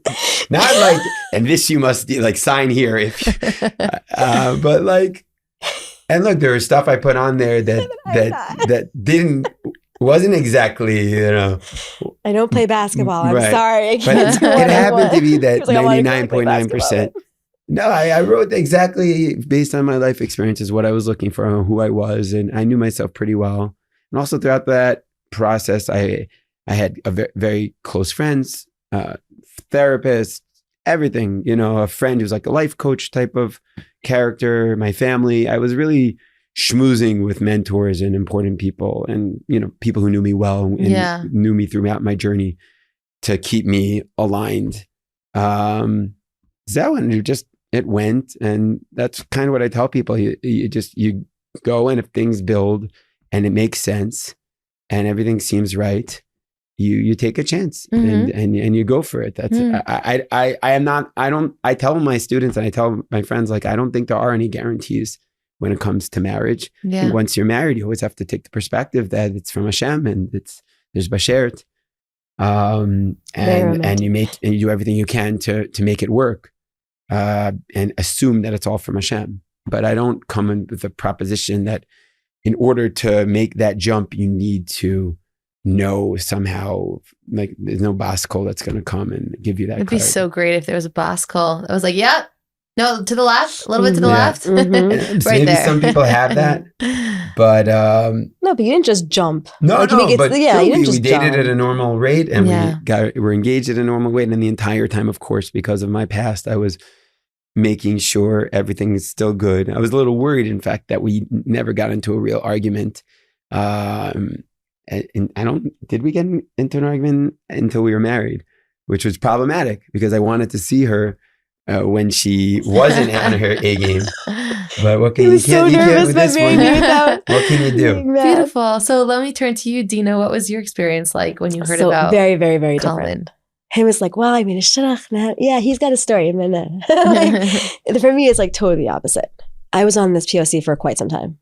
not like, and this you must like sign here if, but like, and look, there was stuff I put on there that wasn't exactly, you know. I don't play basketball. I'm Right. sorry. But it happened to be that Like, I wanna go play 99.9%. No, I wrote exactly based on my life experiences, what I was looking for and who I was. And I knew myself pretty well. And also throughout that process, I had very close friends, therapists, everything, you know, a friend who's like a life coach type of character, my family. I was really schmoozing with mentors and important people and, you know, people who knew me well and knew me throughout my journey to keep me aligned. So it went. And that's kind of what I tell people. You go, and if things build and it makes sense and everything seems right, you take a chance and you go for it. That's I tell my students and I tell my friends, like, I don't think there are any guarantees when it comes to marriage. Yeah. And once you're married, you always have to take the perspective that it's from Hashem and there's Bashert. And you do everything you can to make it work, and assume that it's all from Hashem. But I don't come in with a proposition that in order to make that jump, you need to know somehow, like, there's no baskol that's going to come and give you that. It'd be so great if there was a baskol that was like, yeah, no, to the left, a little bit to the left. Right Maybe there. Some people have that, but no, but you didn't just jump. No, like, but you didn't just we dated jump. at a normal rate, and Yeah. we're engaged at a normal rate. And the entire time, of course, because of my past, I was making sure everything is still good. I was a little worried, in fact, that we never got into a real argument. And did we get into an argument until we were married, which was problematic because I wanted to see her when she wasn't on her A game. But what can you can't with this one? What can you do? Beautiful. So let me turn to you, Deena. What was your experience like when you heard about very, very, very Kalman? different. He was like, well, I mean, a shidduch now. Yeah, he's got a story. Like, for me, it's like totally opposite. I was on this POC for quite some time.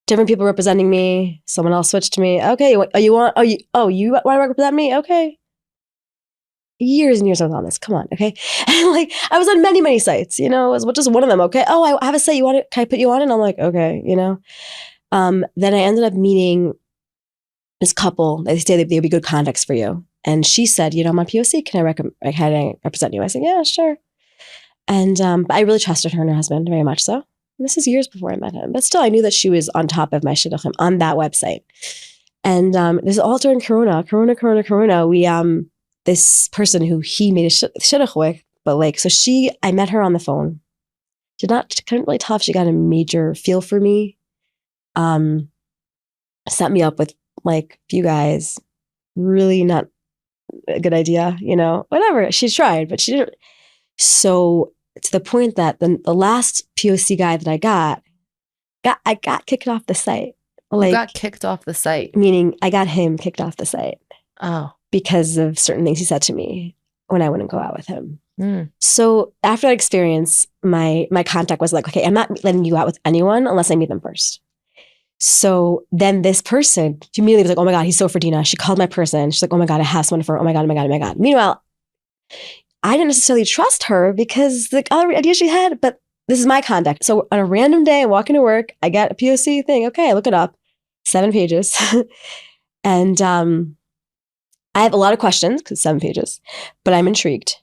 Different people representing me. Someone else switched to me. Okay, you want to represent me? Okay. Years and years I was on this. Come on, okay. And like, I was on many, many sites. You know, it was just one of them. Okay. Oh, I have a site. You want it? Can I put you on it? And I'm like, okay. You know. Then I ended up meeting this couple. They say they'd be good contacts for you. And she said, you know, I'm on POC. Can I represent you? I said, yeah, sure. And but I really trusted her and her husband very much so. And this is years before I met him. But still, I knew that she was on top of my shidduchim on that website. And this is all during Corona. We this person who he made a shidduch with, but like, so I met her on the phone. Couldn't really tell if she got a major feel for me. Set me up with like a few guys, really not a good idea, you know, whatever. She tried, but she didn't. So to the point that the last POC guy that I got kicked off the site. Like, you got kicked off the site? Meaning I got him kicked off the site. Oh. Because of certain things he said to me when I wouldn't go out with him. So after that experience, my contact was like, okay, I'm not letting you out with anyone unless I meet them first. So then this person immediately was like, oh my God, he's so for Deena. She called my person. She's like, oh my God, I have someone for her. Oh my God, oh my God, oh my God. Meanwhile, I didn't necessarily trust her because the other idea she had, but this is my contact. So on a random day, I'm walking to work, I get a POC thing. Okay, I look it up, 7 pages. And I have a lot of questions because 7 pages, but I'm intrigued.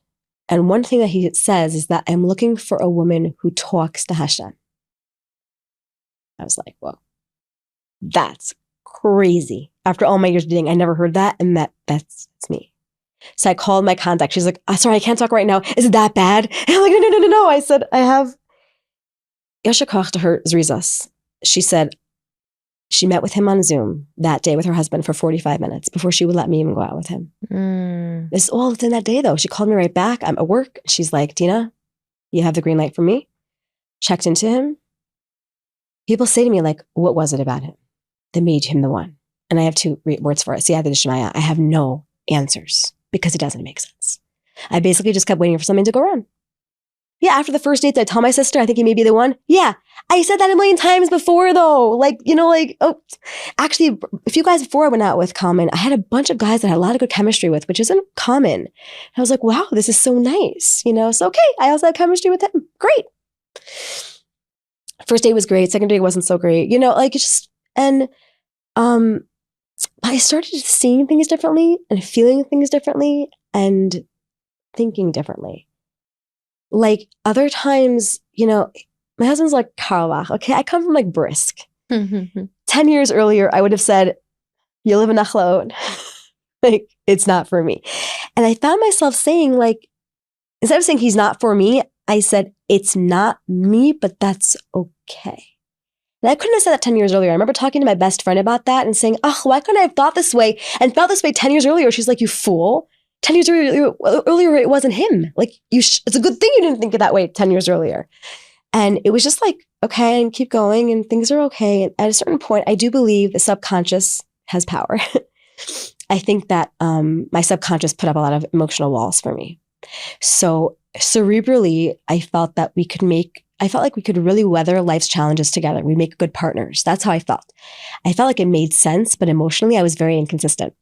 And one thing that he says is that I'm looking for a woman who talks to Hashem. I was like, whoa, that's crazy. After all my years of dating, I never heard that. And that's me. So I called my contact. She's like, sorry, I can't talk right now. Is it that bad? And I'm like, no. I said, I have Yashar Koach to her Zrizas. She said, She met with him on Zoom that day with her husband for 45 minutes before she would let me even go out with him. It's all within that day though. She called me right back. I'm at work. She's like, Deena, you have the green light for me. Checked into him. People say to me like, what was it about him that made him the one? And I have two words for it. Siyata d'shmaya. I have no answers because it doesn't make sense. I basically just kept waiting for something to go wrong. Yeah, after the first date, did I tell my sister I think he may be the one? Yeah, I said that a million times before though. Like, actually, a few guys before I went out with Kalman, I had a bunch of guys that I had a lot of good chemistry with, which isn't common. And I was like, wow, this is so nice. So okay, I also have chemistry with him. Great. First date was great. Second date wasn't so great. I started seeing things differently and feeling things differently and thinking differently. Like other times, my husband's like Karlach. Okay, I come from like Brisk. 10 years earlier, I would have said, you live in Nachlaot. Like, it's not for me. And I found myself saying like, instead of saying he's not for me, I said, it's not me, but that's okay. And I couldn't have said that 10 years earlier. I remember talking to my best friend about that and saying, why couldn't I have thought this way and felt this way 10 years earlier? She's like, you fool. 10 years earlier, it wasn't him. Like, it's a good thing you didn't think it that way 10 years earlier. And it was just like, okay, and keep going and things are okay. And at a certain point, I do believe the subconscious has power. I think that my subconscious put up a lot of emotional walls for me. So cerebrally, I felt like we could really weather life's challenges together. We make good partners. That's how I felt. I felt like it made sense, but emotionally, I was very inconsistent.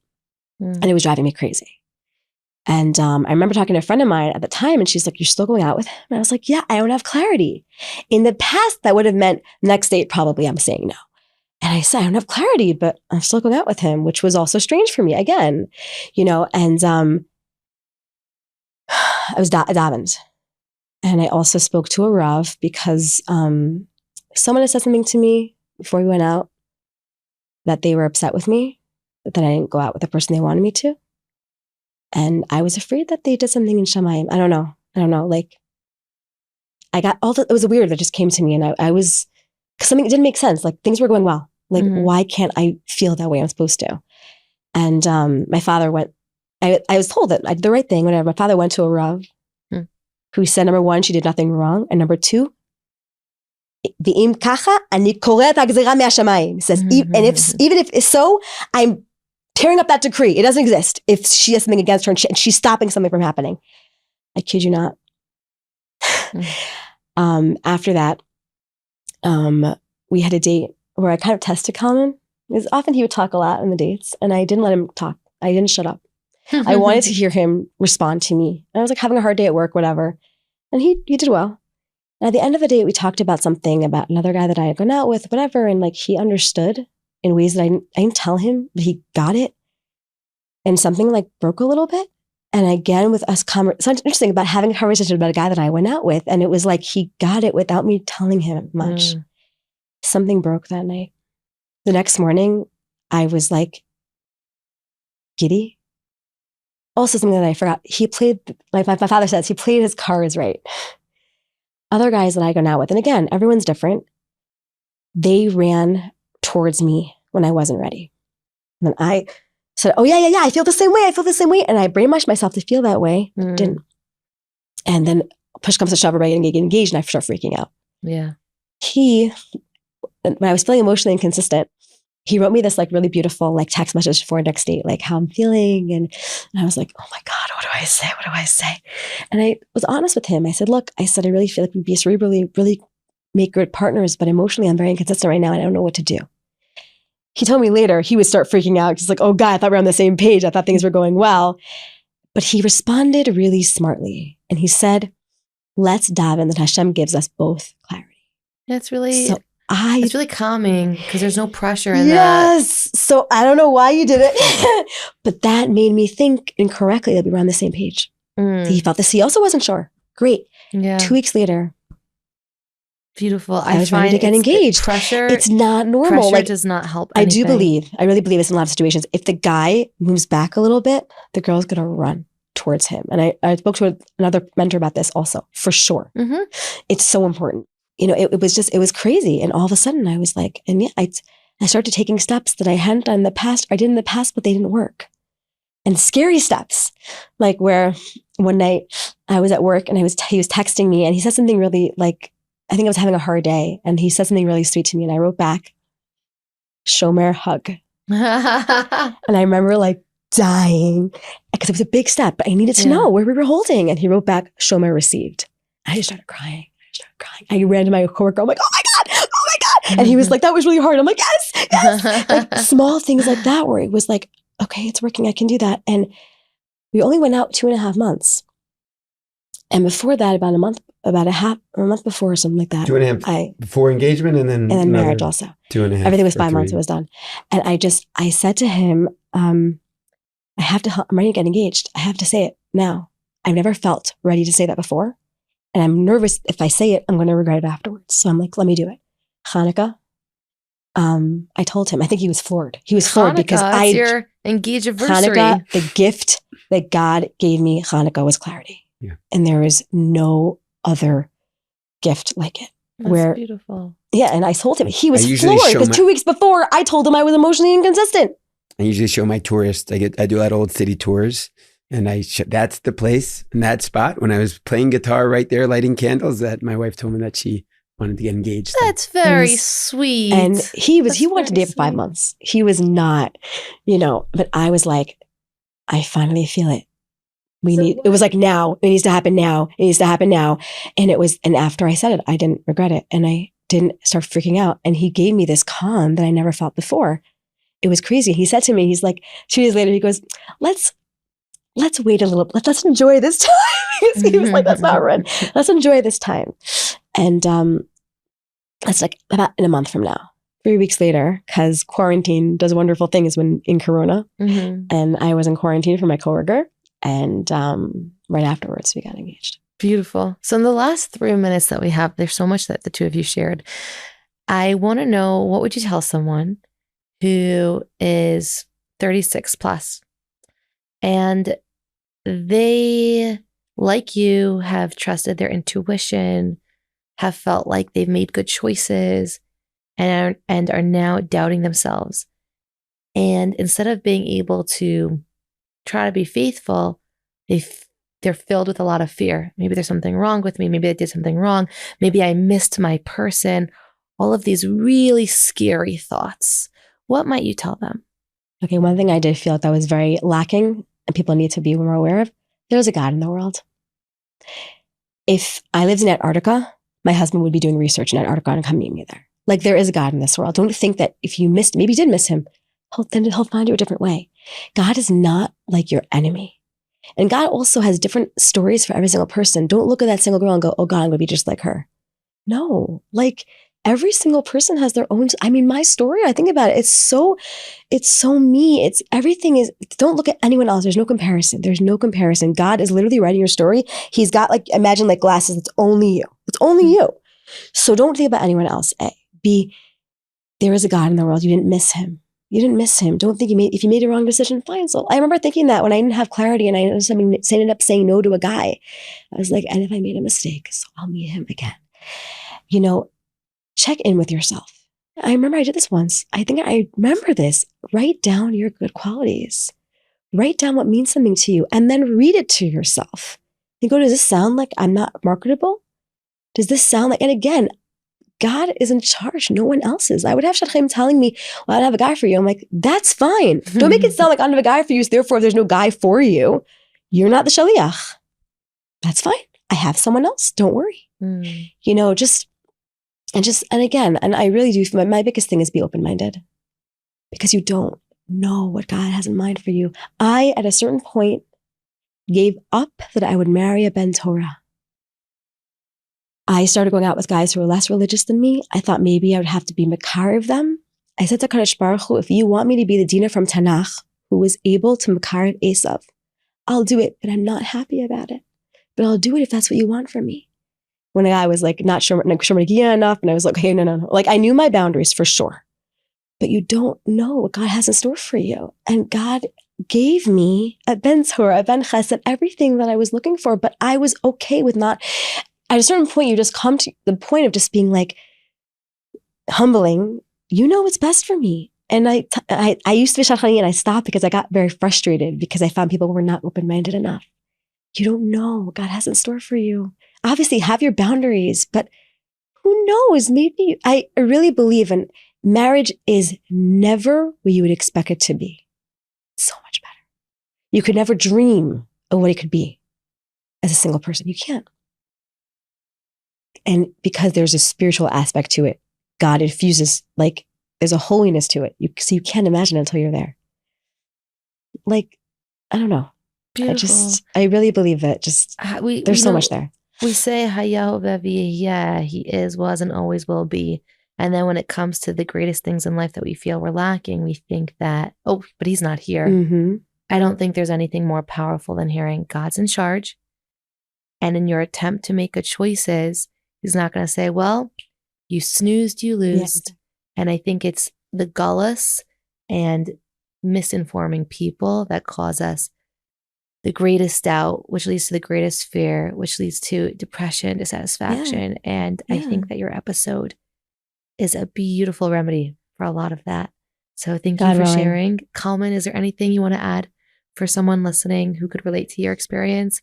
And it was driving me crazy. And I remember talking to a friend of mine at the time, and she's like, you're still going out with him? And I was like, yeah, I don't have clarity. In the past, that would have meant next date, probably I'm saying no. And I said, I don't have clarity, but I'm still going out with him, which was also strange for me again, and I was davened. And I also spoke to a Rav because someone had said something to me before we went out that they were upset with me, that I didn't go out with the person they wanted me to. And I was afraid that they did something in Shamayim. I don't know. Like, I got it was weird that just came to me. And I was, because something didn't make sense. Like, things were going well. Like, why can't I feel that way I'm supposed to? And my father went, I was told that I did the right thing. Whenever my father went to a Rav, who said, number one, she did nothing wrong. And number two, V'im kacha, ani koret hagzera me'ashamayim. He says, even if it's so, I'm tearing up that decree. It doesn't exist if she has something against her and she's stopping something from happening. I kid you not. After that, we had a date where I kind of tested Kalman. Because often he would talk a lot on the dates, and I didn't let him talk. I didn't shut up. I wanted to hear him respond to me. I was like having a hard day at work, whatever. And he did well. And at the end of the day, we talked about something about another guy that I had gone out with, whatever. And like, he understood in ways that I didn't tell him, but he got it. And something like broke a little bit. And again, with us, something interesting about having a conversation about a guy that I went out with. And it was like, he got it without me telling him much. Something broke that night. The next morning, I was like, giddy. Also, something that I forgot, he played, like my father says, he played his cards right. Other guys that I go out with, and again, everyone's different, they ran towards me when I wasn't ready. And then I said, oh yeah, I feel the same way. And I brainwashed myself to feel that way, didn't. And then push comes to shove, I get engaged and I start freaking out. Yeah. When I was feeling emotionally inconsistent, he wrote me this like really beautiful like text message for next date, like how I'm feeling. And I was like, oh my God, what do I say? And I was honest with him. I said, look, I really feel like we'd be cerebrally really make good partners, but emotionally I'm very inconsistent right now and I don't know what to do. He told me later he would start freaking out. He's like, oh God, I thought we were on the same page. I thought things were going well. But he responded really smartly. And he said, let's daven that Hashem gives us both clarity. That's really... it's really calming because there's no pressure in that. Yes. So I don't know why you did it, but that made me think incorrectly that we were on the same page. He felt this. He also wasn't sure. Great. Yeah. 2 weeks later. Beautiful. I was ready to get engaged. Pressure. It's not normal. Pressure does not help anything. I really believe this in a lot of situations. If the guy moves back a little bit, the girl's going to run towards him. And I spoke to another mentor about this also, for sure. It's so important. It was crazy. And all of a sudden I was like, and yeah, I I started taking steps that I hadn't done in the past, or I did in the past, but they didn't work. And scary steps, like where one night I was at work and he was texting me and he said something really like, I think I was having a hard day. And he said something really sweet to me. And I wrote back, Shomer hug. And I remember like dying because it was a big step, but I needed to know where we were holding. And he wrote back, Shomer received. I just started crying. I ran to my coworker. I'm like, oh my God. And he was like, that was really hard. I'm like, yes. Like small things like that where it was like, okay, it's working. I can do that. And we only went out 2.5 months. And before that, about a month before or something like that. 2.5 before engagement and then marriage also. 2.5. Everything was 5 months. It was done. And I said to him, I'm ready to get engaged. I have to say it now. I've never felt ready to say that before. And I'm nervous if I say it, I'm going to regret it afterwards. So I'm like, let me do it. Hanukkah. I told him, I think he was floored. He was floored because your engaged anniversary. Hanukkah, the gift that God gave me, Hanukkah, was clarity. Yeah. And there is no other gift like it. That's beautiful. Yeah, and I told him, he was usually floored because 2 weeks before I told him I was emotionally inconsistent. I usually show my tourists, I do a lot of old city tours. And that's the place in that spot when I was playing guitar right there, lighting candles, that my wife told me that she wanted to get engaged. That's very sweet. And he wanted to date for 5 months. He was not, but I was like, I finally feel it. It was like now, it needs to happen now. It needs to happen now. And after I said it, I didn't regret it. And I didn't start freaking out. And he gave me this calm that I never felt before. It was crazy. He said to me, he's like, 2 days later, he goes, let's wait a little bit. Let's enjoy this time. He was like, that's not right. Let's enjoy this time. And that's like about in a month from now. 3 weeks later, because quarantine does wonderful things when in Corona. Mm-hmm. And I was in quarantine for my coworker. And right afterwards, we got engaged. Beautiful. So in the last 3 minutes that we have, there's so much that the two of you shared. I want to know, what would you tell someone who is 36 plus and they, like you, have trusted their intuition, have felt like they've made good choices, and are now doubting themselves. And instead of being able to try to be faithful, they're filled with a lot of fear. Maybe there's something wrong with me. Maybe I did something wrong. Maybe I missed my person. All of these really scary thoughts. What might you tell them? Okay, one thing I did feel that was very lacking and people need to be more aware of, there's a God in the world. If I lived in Antarctica, my husband would be doing research in Antarctica and come meet me there. Like, there is a God in this world. Don't think that if you missed, maybe you did miss him, he'll find you a different way. God is not like your enemy. And God also has different stories for every single person. Don't look at that single girl and go, oh God, I'm going to be just like her. No, like every single person has their own. I mean, my story, I think about it. It's so me. Everything is, don't look at anyone else. There's no comparison. There's no comparison. God is literally writing your story. He's got imagine glasses. It's only you. It's only you. So don't think about anyone else. A. B, there is a God in the world. You didn't miss him. You didn't miss him. Don't think if you made a wrong decision, fine. So I remember thinking that when I didn't have clarity and I ended up saying no to a guy, I was like, and if I made a mistake, so I'll meet him again. Check in with yourself. I remember I did this once. I think I remember this. Write down your good qualities. Write down what means something to you and then read it to yourself. You go, does this sound like I'm not marketable? Does this sound like, and again, God is in charge. No one else is. I would have Shadchem telling me, well, I don't have a guy for you. I'm like, that's fine. Don't make it sound like I don't have a guy for you. So therefore, if there's no guy for you, you're not the shaliach. That's fine. I have someone else. Don't worry. And again, I really do, my biggest thing is be open-minded because you don't know what God has in mind for you. I, at a certain point, gave up that I would marry a Ben Torah. I started going out with guys who were less religious than me. I thought maybe I would have to be makar of them. I said to Kadosh Baruch Hu, if you want me to be the Deena from Tanakh, who was able to makar of Esav, I'll do it, but I'm not happy about it. But I'll do it if that's what you want from me. When a guy was not sure enough, and I was like, hey, no. I knew my boundaries for sure. But you don't know what God has in store for you. And God gave me a Ben Torah, a Ben Chesed, everything that I was looking for, but I was okay with not. At a certain point, you just come to the point of just being humbling you know what's best for me. And I used to be shadchanit and I stopped because I got very frustrated because I found people were not open-minded enough. You don't know what God has in store for you. Obviously, have your boundaries, but who knows? Maybe I really believe in marriage is never what you would expect it to be. It's so much better. You could never dream of what it could be as a single person. You can't. And because there's a spiritual aspect to it, God infuses, like, there's a holiness to it. So you can't imagine it until you're there. Like, I don't know. Beautiful. I really believe that there's so much there. We say Hayahoveh v'Yehyeh, he is, was, and always will be. And then when it comes to the greatest things in life that we feel we're lacking, we think that, oh, but he's not here. Mm-hmm. I don't think there's anything more powerful than hearing God's in charge. And in your attempt to make good choices, he's not going to say, well, you snoozed, you lose. Yeah. And I think it's the gullus and misinforming people that cause us the greatest doubt, which leads to the greatest fear, which leads to depression, dissatisfaction. And I think that your episode is a beautiful remedy for a lot of that. So thank you for sharing. Kalman, is there anything you want to add for someone listening who could relate to your experience?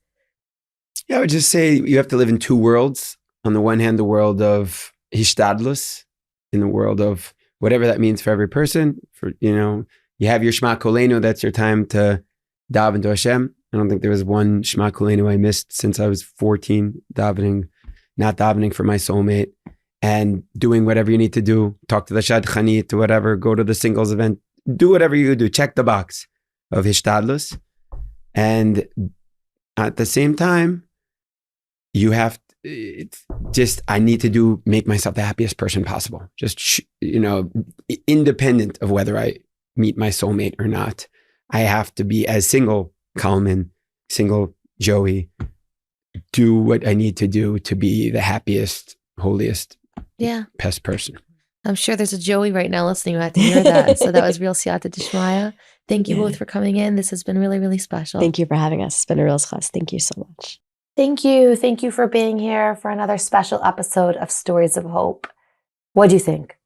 Yeah, I would just say you have to live in two worlds. On the one hand, the world of hishtadlus, in the world of whatever that means for every person. For, you have your Shema Kolenu, that's your time to daven to Hashem. I don't think there was one Shema Kolenu I missed since I was 14, not davening for my soulmate, and doing whatever you need to do. Talk to the shadchanit, whatever, go to the singles event, do whatever you do. Check the box of hishtadlus. And at the same time, you have I need to make myself the happiest person possible. Just, independent of whether I meet my soulmate or not. I have to be, as single Kalman, single Joey, do what I need to do to be the happiest, holiest, best person. I'm sure there's a Joey right now listening who had to hear that. So that was real siyata d'shmaya. Thank you both for coming in. This has been really, really special. Thank you for having us. It's been a real class. Thank you so much. Thank you. Thank you for being here for another special episode of Stories of Hope. What do you think?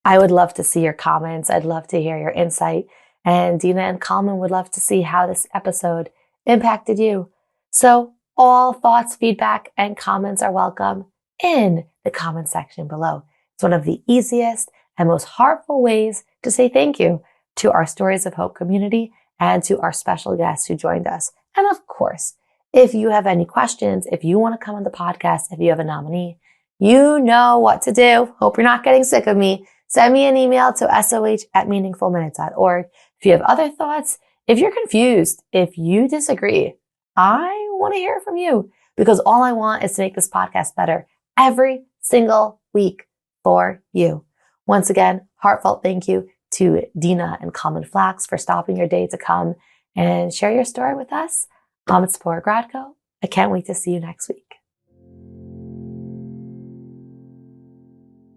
I would love to see your comments. I'd love to hear your insight. And Deena and Kalman would love to see how this episode impacted you. So all thoughts, feedback, and comments are welcome in the comment section below. It's one of the easiest and most heartful ways to say thank you to our Stories of Hope community and to our special guests who joined us. And of course, if you have any questions, if you want to come on the podcast, if you have a nominee, you know what to do. Hope you're not getting sick of me. Send me an email to soh@meaningfulminutes.org. If you have other thoughts, if you're confused, if you disagree, I want to hear from you because all I want is to make this podcast better every single week for you. Once again, heartfelt thank you to Deena and Kalman Flaks for stopping your day to come and share your story with us. I'm Tzipora Gradko. I can't wait to see you next week.